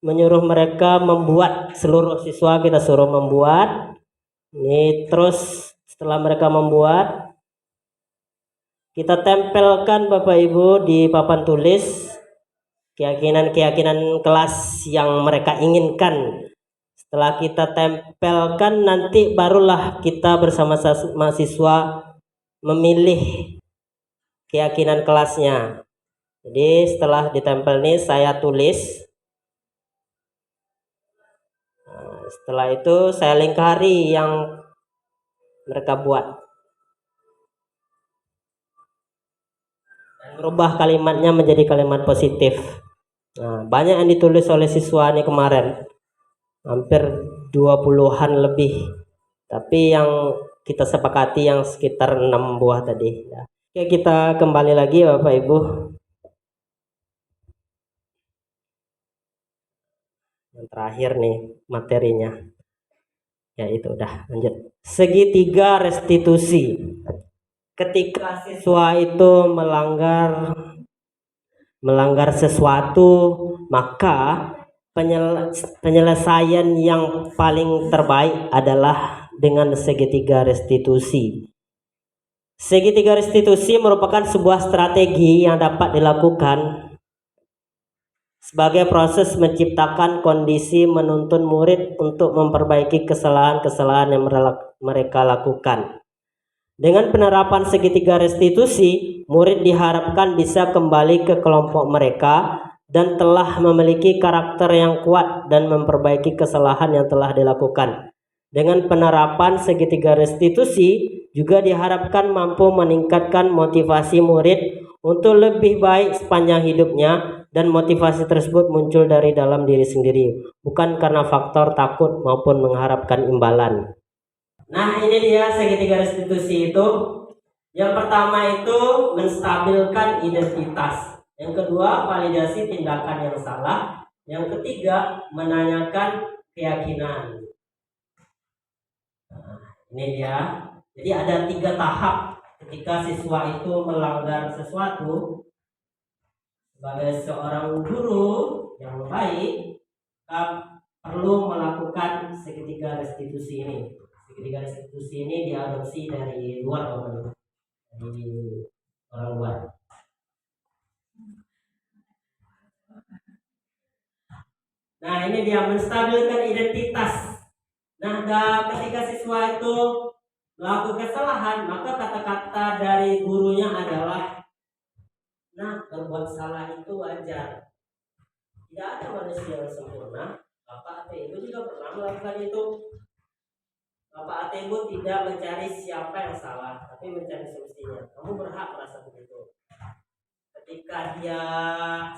menyuruh mereka membuat, seluruh siswa kita suruh membuat. Ini terus setelah mereka membuat, kita tempelkan Bapak Ibu di papan tulis keyakinan-keyakinan kelas yang mereka inginkan. Setelah kita tempelkan, nanti barulah kita bersama mahasiswa memilih keyakinan kelasnya. Jadi setelah ditempel nih saya tulis. Setelah itu saya lingkari yang mereka buat dan merubah kalimatnya menjadi kalimat positif. Nah, banyak yang ditulis oleh siswa ini kemarin, hampir 20-an lebih, tapi yang kita sepakati yang sekitar 6 buah tadi ya. Oke, kita kembali lagi Bapak Ibu. Yang terakhir nih materinya, ya itu udah lanjut. Segitiga restitusi. Ketika siswa itu melanggar sesuatu, maka penyelesaian yang paling terbaik adalah dengan segitiga restitusi. Segitiga restitusi merupakan sebuah strategi yang dapat dilakukan sebagai proses menciptakan kondisi menuntun murid untuk memperbaiki kesalahan-kesalahan yang mereka lakukan. Dengan penerapan segitiga restitusi, murid diharapkan bisa kembali ke kelompok mereka dan telah memiliki karakter yang kuat dan memperbaiki kesalahan yang telah dilakukan. Dengan penerapan segitiga restitusi, juga diharapkan mampu meningkatkan motivasi murid untuk lebih baik sepanjang hidupnya, dan motivasi tersebut muncul dari dalam diri sendiri, bukan karena faktor takut maupun mengharapkan imbalan. Nah, ini dia segitiga restitusi itu. Yang pertama itu menstabilkan identitas. Yang kedua, validasi tindakan yang salah. Yang ketiga, menanyakan keyakinan. Nah, ini dia. Jadi ada 3 tahap ketika siswa itu melanggar sesuatu. Sebagai seorang guru yang baik, kita perlu melakukan segitiga restitusi ini. Segitiga restitusi ini diadopsi dari luar, dari orang luar. Nah, ini dia menstabilkan identitas. Nah, ketika siswa itu melakukan kesalahan, maka kata-kata dari gurunya adalah, nah, berbuat salah itu wajar. Tidak ada manusia yang sempurna. Bapak atau ibu juga pernah melakukan itu. Bapak atau ibu tidak mencari siapa yang salah, tapi mencari solusinya. Kamu berhak merasa begitu. Ketika dia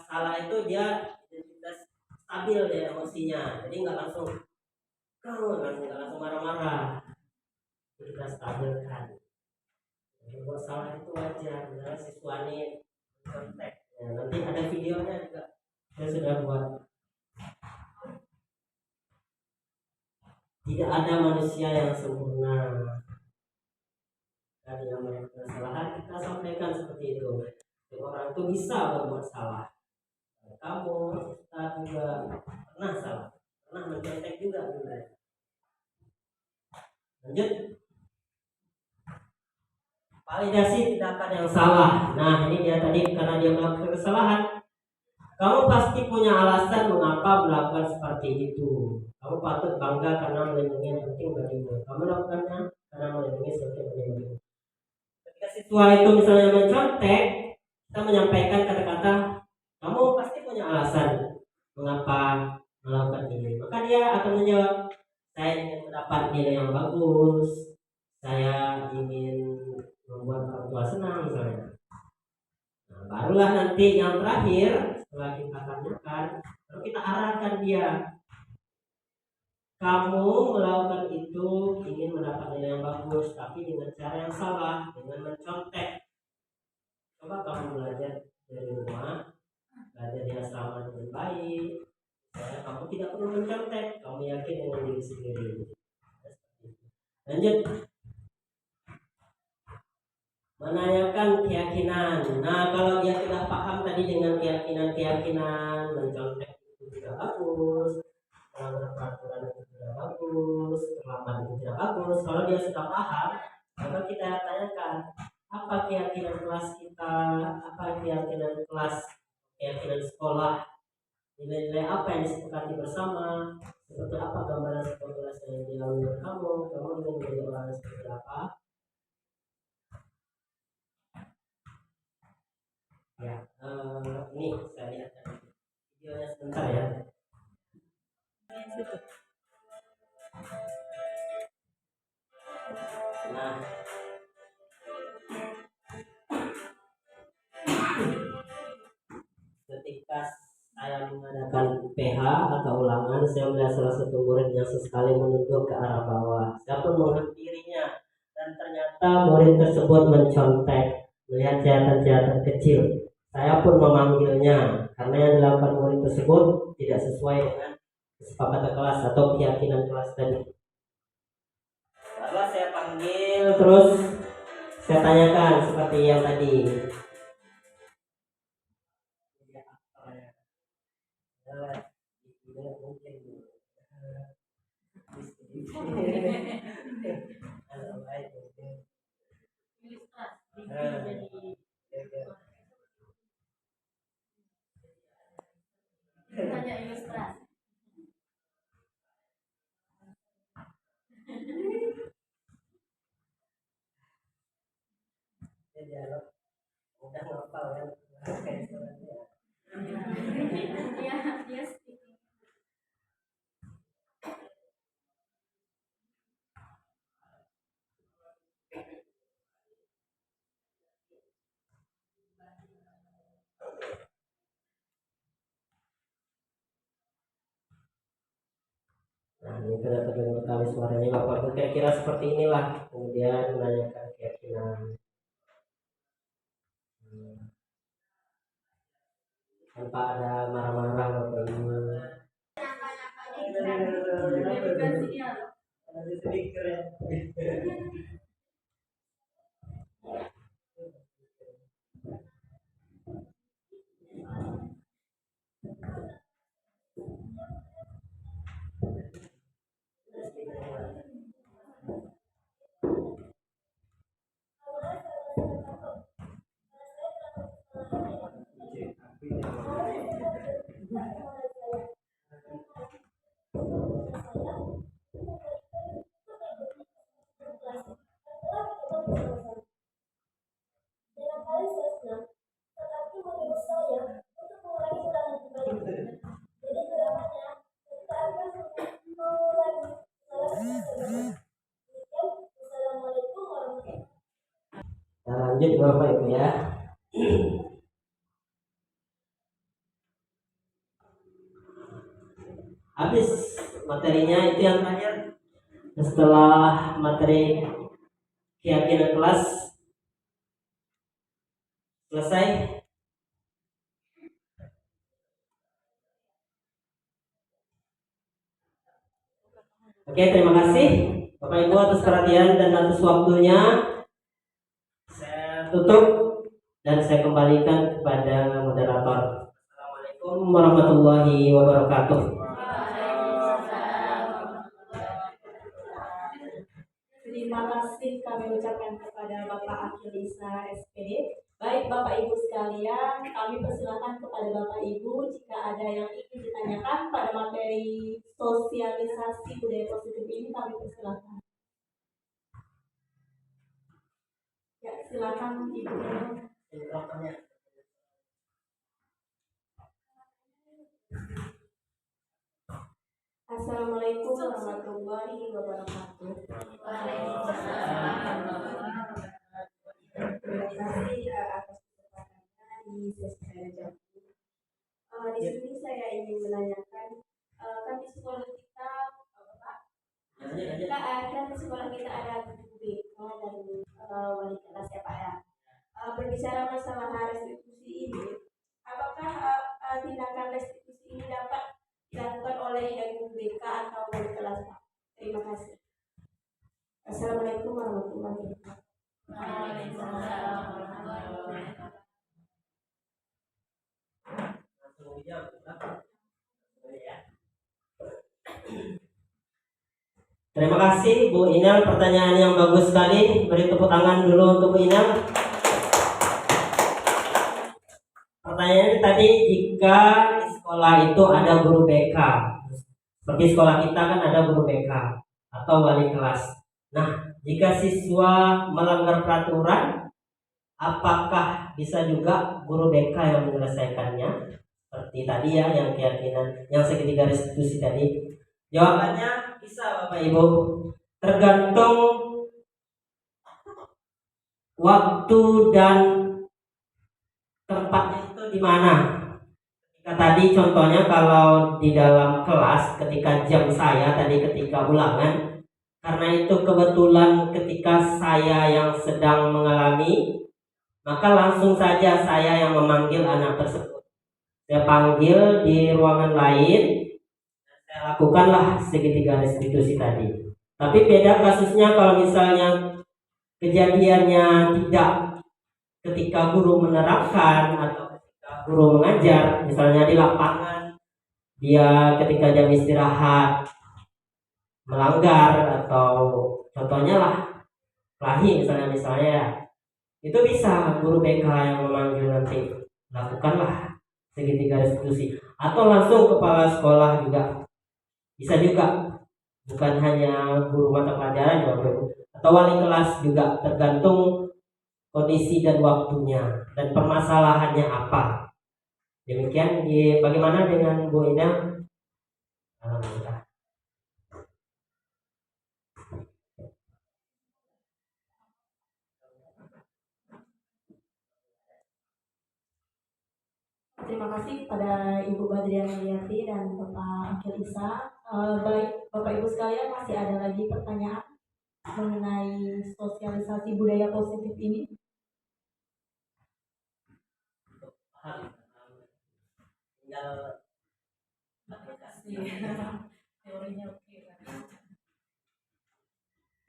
salah itu dia identitas stabil dia emosinya, jadi nggak langsung marah-marah. Kita stabilkan. Jadi buat salah itu wajar. Misalnya siswa ini kontak. Ya, nanti ada videonya juga. Saya sudah buat. Tidak ada manusia yang sempurna. Dari yang melakukan kesalahan kita sampaikan seperti itu. Jadi orang itu bisa berbuat salah. Kamu, kita juga pernah salah, pernah mencontek juga benar. Lanjut. Validasi tindakan yang salah. Nah, ini dia tadi karena dia melakukan kesalahan. Kamu pasti punya alasan mengapa melakukan seperti itu. Kamu patut bangga karena melindungi yang penting bagimu. Kamu lakukannya karena melindungi sesuatu yang penting bagimu. Ketika siswa itu misalnya mencontek, kita menyampaikan kata-kata, kamu pasti punya alasan mengapa melakukan ini. Maka dia akan menjawab, saya ingin mendapat nilai yang bagus, saya ingin membuat orang tua senang misalnya. Nah, barulah nanti yang terakhir setelah kita tanyakan, lalu kita arahkan dia. Kamu melakukan itu ingin mendapat nilai yang bagus, tapi dengan cara yang salah, dengan mencontek. Coba kamu belajar dari rumah, belajar di asrama dengan baik. Kamu tidak perlu mencontek, kamu yakin dengan diri sendiri. Lanjut. Menanyakan keyakinan. Nah, kalau dia tidak paham tadi dengan keyakinan mencontek itu tidak bagus, melanggar peraturan itu tidak bagus, terlambat itu tidak bagus. Kalau dia sudah paham, maka kita tanyakan apa keyakinan kelas kita, apa keyakinan kelas, keyakinan sekolah, nilai-nilai apa yang disepakati bersama, seperti apa gambaran sekolah kelas yang dilalui kamu ingin menjadi orang yang seperti apa. Ya, ini saya lihat videonya sebentar ya. Nah, ketika saya mengadakan PH atau ulangan, saya melihat salah satu murid yang sesekali menunduk ke arah bawah. Saya pun menghampirinya dan ternyata murid tersebut mencontek, melihat catatan kecil. Saya pun memanggilnya karena yang dilakukan murid tersebut tidak sesuai dengan kesepakatan kelas atau keyakinan kelas tadi. Lalu saya panggil, terus saya tanyakan seperti yang tadi. Hanya ilustrasi. Udah ngapal kan? Dia speaking. Nah, ini sudah terdengar kali suaranya Bapak pun kira-kira seperti inilah. Kemudian menanyakan keyakinan. Tanpa ada marah-marah Bapak Ibu. Ada speaker ya. Bapak Ibu ya. Habis materinya itu yang terakhir. Setelah materi keyakinan kelas selesai. Oke, terima kasih Bapak Ibu atas perhatian dan atas waktunya. Saya tutup dan saya kembalikan kepada moderator. Assalamualaikum warahmatullahi wabarakatuh. Terima kasih kami ucapkan kepada Bapak Akilisa SPD. Baik Bapak Ibu sekalian, kami persilakan kepada Bapak Ibu jika ada yang ingin ditanyakan pada materi sosialisasi budaya positif ini, kami persilakan. Ya, silakan Ibu. Assalamualaikum warahmatullahi wabarakatuh. Terima kasih atas kesempatannya di sesi saya jawab. Di sini saya ingin menanyakan, kan di sekolah kita, kan di sekolah kita ada guru BK dan wali kelas ya Pak ya. Berbicara masalah restitusi ini, apakah tindakan restitusi ini dapat dilakukan oleh guru BK atau wali kelas Pak? Terima kasih. Assalamualaikum warahmatullahi wabarakatuh. Terima kasih Bu Inal, pertanyaan yang bagus sekali. Beri tepuk tangan dulu untuk Bu Inal. Pertanyaannya tadi, jika di sekolah itu ada guru BK, seperti sekolah kita kan ada guru BK atau wali kelas. Nah, jika siswa melanggar peraturan, apakah bisa juga guru BK yang menyelesaikannya? Seperti tadi ya, yang keyakinan, yang segitiga restitusi tadi. Jawabannya bisa Bapak Ibu, tergantung waktu dan tempatnya itu di mana. Ketika tadi contohnya kalau di dalam kelas ketika jam saya tadi ketika ulangan, karena itu kebetulan ketika saya yang sedang mengalami, maka langsung saja saya yang memanggil anak tersebut. Saya panggil di ruangan lain, saya lakukanlah segitiga restitusi tadi. Tapi beda kasusnya kalau misalnya kejadiannya tidak ketika guru menerapkan atau ketika guru mengajar, misalnya di lapangan, dia ketika jam istirahat melanggar atau contohnya lah kelahi misalnya ya, itu bisa guru BK yang memanggil nanti, lakukanlah segitiga restitusi, atau langsung kepala sekolah juga bisa juga, bukan hanya guru mata pelajaran atau wali kelas juga, tergantung kondisi dan waktunya dan permasalahannya apa. Demikian. Bagaimana dengan Bu Ina? Alhamdulillah. Terima kasih kepada Ibu Badriah Mediati dan Bapak Akilisa. Baik Bapak Ibu sekalian, masih ada lagi pertanyaan mengenai sosialisasi budaya positif ini?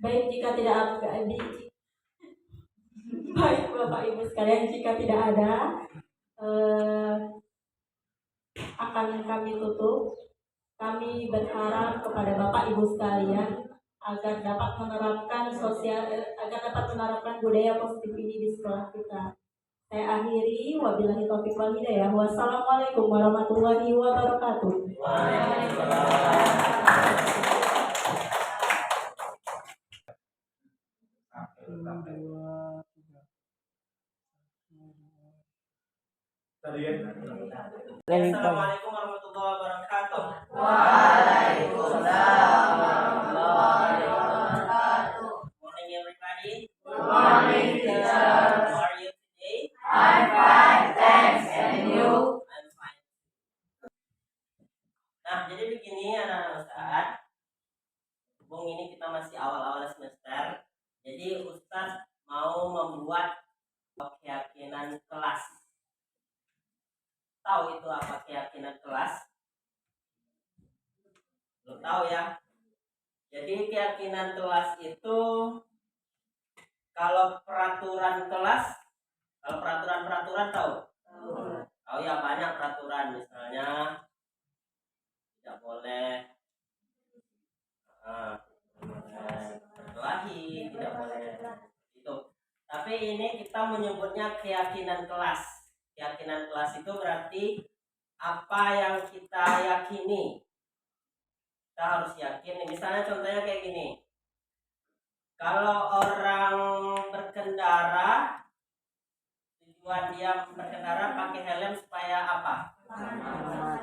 Baik, jika tidak baik Bapak Ibu sekalian, jika tidak ada, akan kami tutup. Kami berharap kepada Bapak Ibu sekalian agar dapat menerapkan budaya positif ini di sekolah kita. Saya akhiri, wabillahi taufiq wal hidayah. Wassalamualaikum warahmatullahi wabarakatuh. Assalamualaikum warahmatullahi wabarakatuh. Waalaikumsalam warahmatullahi wabarakatuh. Morning everybody. Good morning, teacher. How are you? I'm fine, thanks. And you? I'm fine. Nah, jadi begini anak-anak Ustadz. Bung ini kita masih awal-awal semester. Jadi Ustadz mau membuat keyakinan kelas. Tahu itu apa keyakinan kelas? Belum tahu ya? Jadi keyakinan kelas itu kalau peraturan kelas, kalau peraturan tahu? Tahu ya, banyak peraturan, misalnya tidak boleh berkelahi, tidak boleh itu. Tapi ini kita menyebutnya keyakinan kelas. Keyakinan kelas itu berarti apa yang kita yakini. Kita harus yakin. Misalnya contohnya kayak gini. Kalau orang berkendara, tujuan dia berkendara pakai helm supaya apa?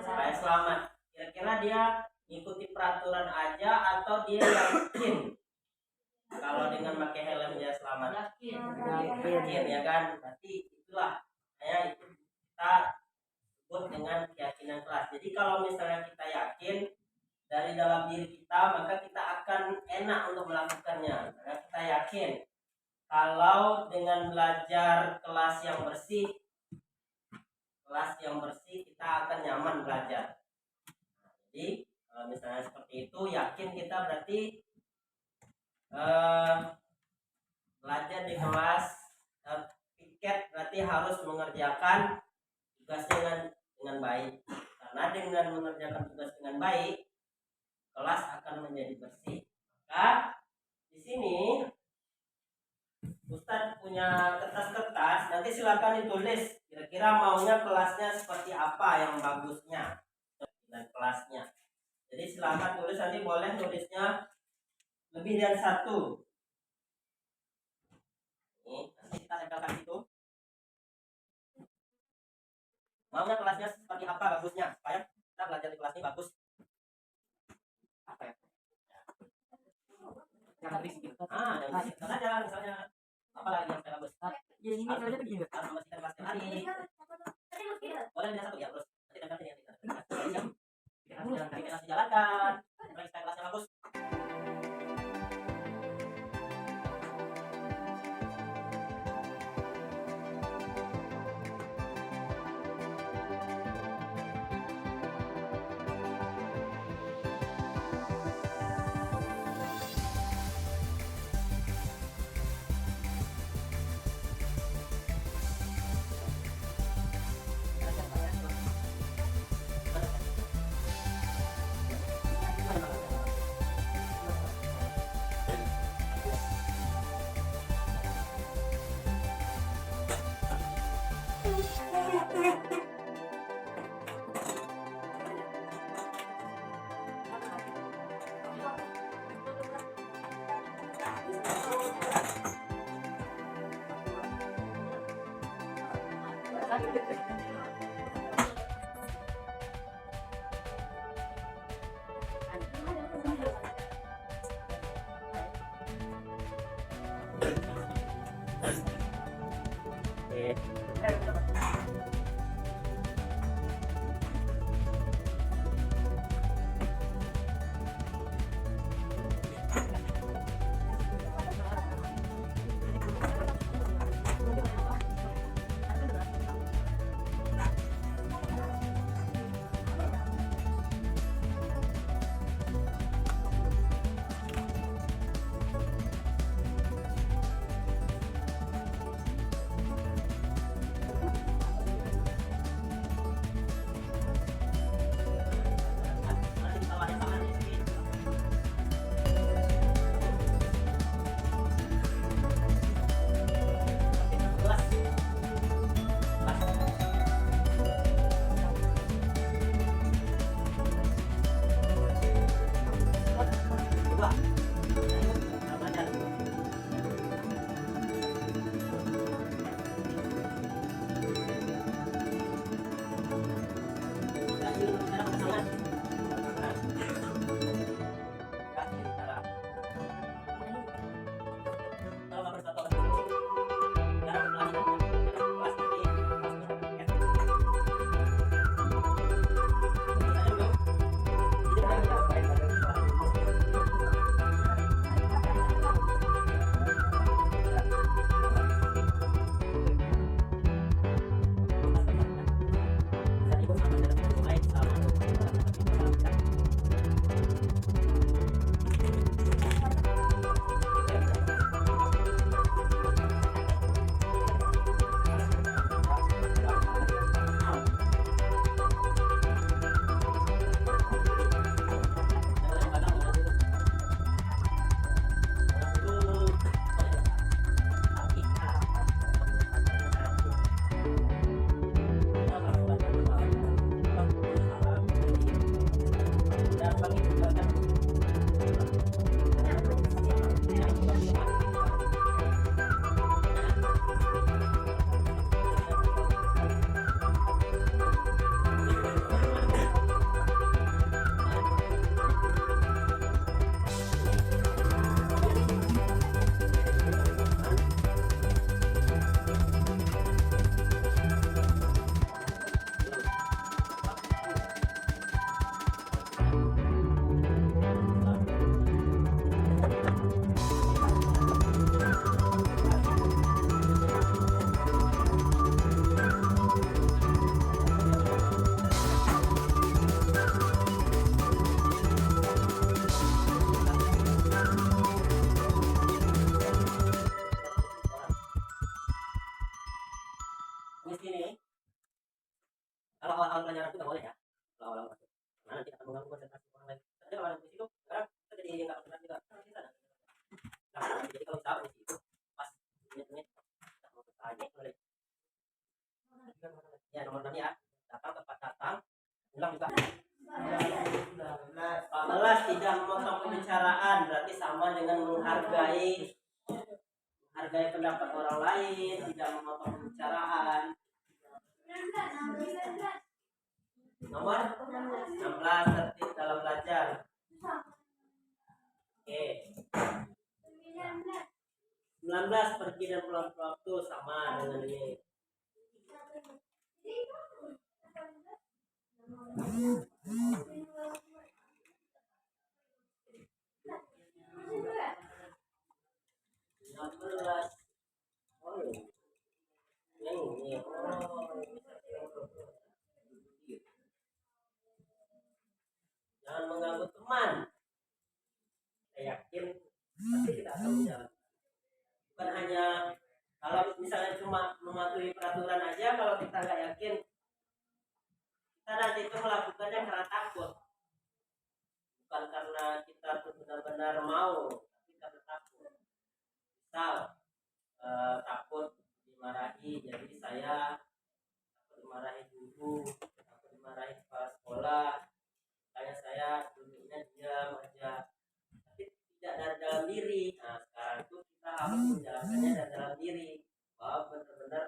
Supaya selamat. Kira-kira dia ngikuti peraturan aja atau dia yakin kalau dengan pakai helm dia selamat? Yakin ya kan? Berarti itulah saya itu kita sebut dengan keyakinan kelas. Jadi kalau misalnya kita yakin dari dalam diri kita, maka kita akan enak untuk melakukannya. Karena kita yakin kalau dengan belajar kelas yang bersih kita akan nyaman belajar. Jadi kalau misalnya seperti itu, yakin kita berarti belajar di kelas, piket berarti harus mengerjakan tugasnya dengan baik. Karena dengan mengerjakan tugas dengan baik, kelas akan menjadi bersih. Maka di sini Ustadz punya kertas-kertas, nanti silakan ditulis kira-kira maunya kelasnya seperti apa yang bagusnya dan kelasnya. Jadi silakan tulis, nanti boleh tulisnya lebih dari satu. Ini nanti kita tempelkan itu. Maunya kelasnya seperti apa bagusnya supaya kita belajar di kelas ini bagus. Apa ya? Jangan berisik. Jangan berisik. Aja misalnya apa lagi yang bagus? Ya ini aja begini. Harus membersihkan kelas tiap hari. Boleh dari satu ya, terus nanti tempelkan ini. Jangan kelas dijalankan. Supaya kelasnya bagus. di sini kalau awal-awal pelajaran itu nggak boleh ya, kalau awal-awal masuk karena nanti akan mengganggu konsentrasi orang lain. Tapi kalau di situ sekarang kita jadi nggak konsentrasi juga. Nah, jadi kalau kita di situ pas menit-menit kita mau bertanya boleh. Ya nomor tadi ya, datang tepat datang, ulang juga. 14 tidak memotong pembicaraan berarti sama dengan menghargai pendapat orang lain, tidak memotong pembicaraan. Nomor 16 tertib dalam belajar. Oke. 19 pergi dan pulang waktu sama dengan ini. Jangan mengganggu teman. Saya yakin pasti kita akan menjalankan. Bukan hanya kalau misalnya cuma mematuhi peraturan aja, kalau kita nggak yakin, kita nanti itu melakukannya karena takut, bukan karena kita tuh benar-benar mau, tapi karena takut. Misal takut dimarahi, jadi saya takut dimarahi guru, takut dimarahi kepala sekolah, makanya saya duduknya diam aja, tapi tidak dari dalam diri. Nah sekarang itu kita harus menjalankannya dari dalam diri, bahwa benar-benar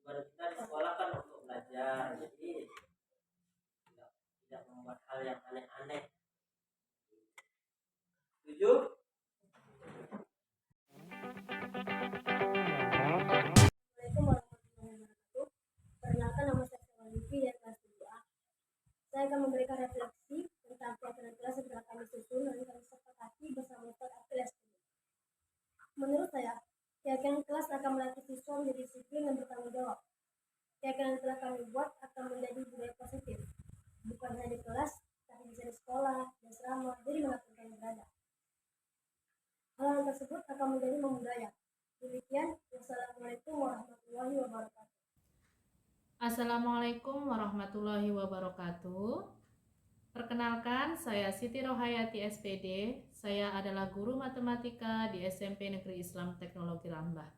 tujuan kita di sekolah kan untuk belajar, jadi tidak membuat hal yang aneh-aneh. Setuju? Assalamualaikum warahmatullahi wabarakatuh. Perkenalkan, nama saya Sawalifi dari kelas 7A. Saya akan memberikan refleksi tentang keyakinan kelas yang telah kami susun dan kami sepakati bersama Ustaz Akil SPD. Menurut saya, keyakinan kelas akan melatih siswa menjadi disiplin dan bertanggung jawab. Keyakinan telah kami buat akan menjadi budaya positif, bukan hanya di kelas, tapi bisa di sekolah, di asrama, jadi dimanapun kami berada. Hal tersebut akan menjadi membudaya. Demikian, wassalamualaikum warahmatullahi wabarakatuh. Assalamualaikum warahmatullahi wabarakatuh. Perkenalkan, saya Siti Rohayati SPD. Saya adalah guru matematika di SMP Negeri Islam Teknologi Rambah.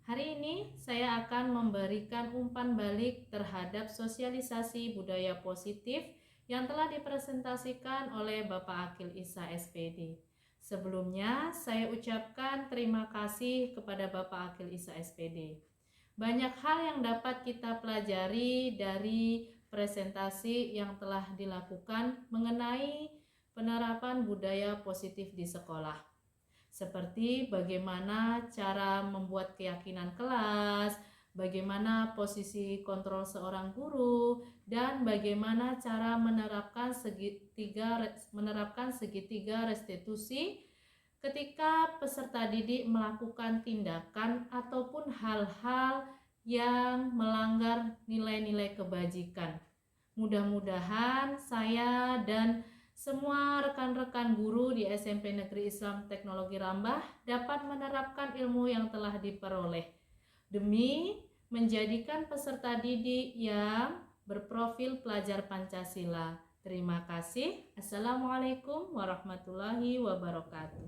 Hari ini saya akan memberikan umpan balik terhadap sosialisasi budaya positif yang telah dipresentasikan oleh Bapak Akil Isa SPD. Sebelumnya, saya ucapkan terima kasih kepada Bapak Akil Isa SPD. Banyak hal yang dapat kita pelajari dari presentasi yang telah dilakukan mengenai penerapan budaya positif di sekolah. Seperti bagaimana cara membuat keyakinan kelas, bagaimana posisi kontrol seorang guru, dan bagaimana cara menerapkan segitiga restitusi ketika peserta didik melakukan tindakan ataupun hal-hal yang melanggar nilai-nilai kebajikan. Mudah-mudahan saya dan semua rekan-rekan guru di SMP Negeri Islam Teknologi Rambah dapat menerapkan ilmu yang telah diperoleh demi menjadikan peserta didik yang berprofil pelajar Pancasila. Terima kasih. Assalamualaikum warahmatullahi wabarakatuh.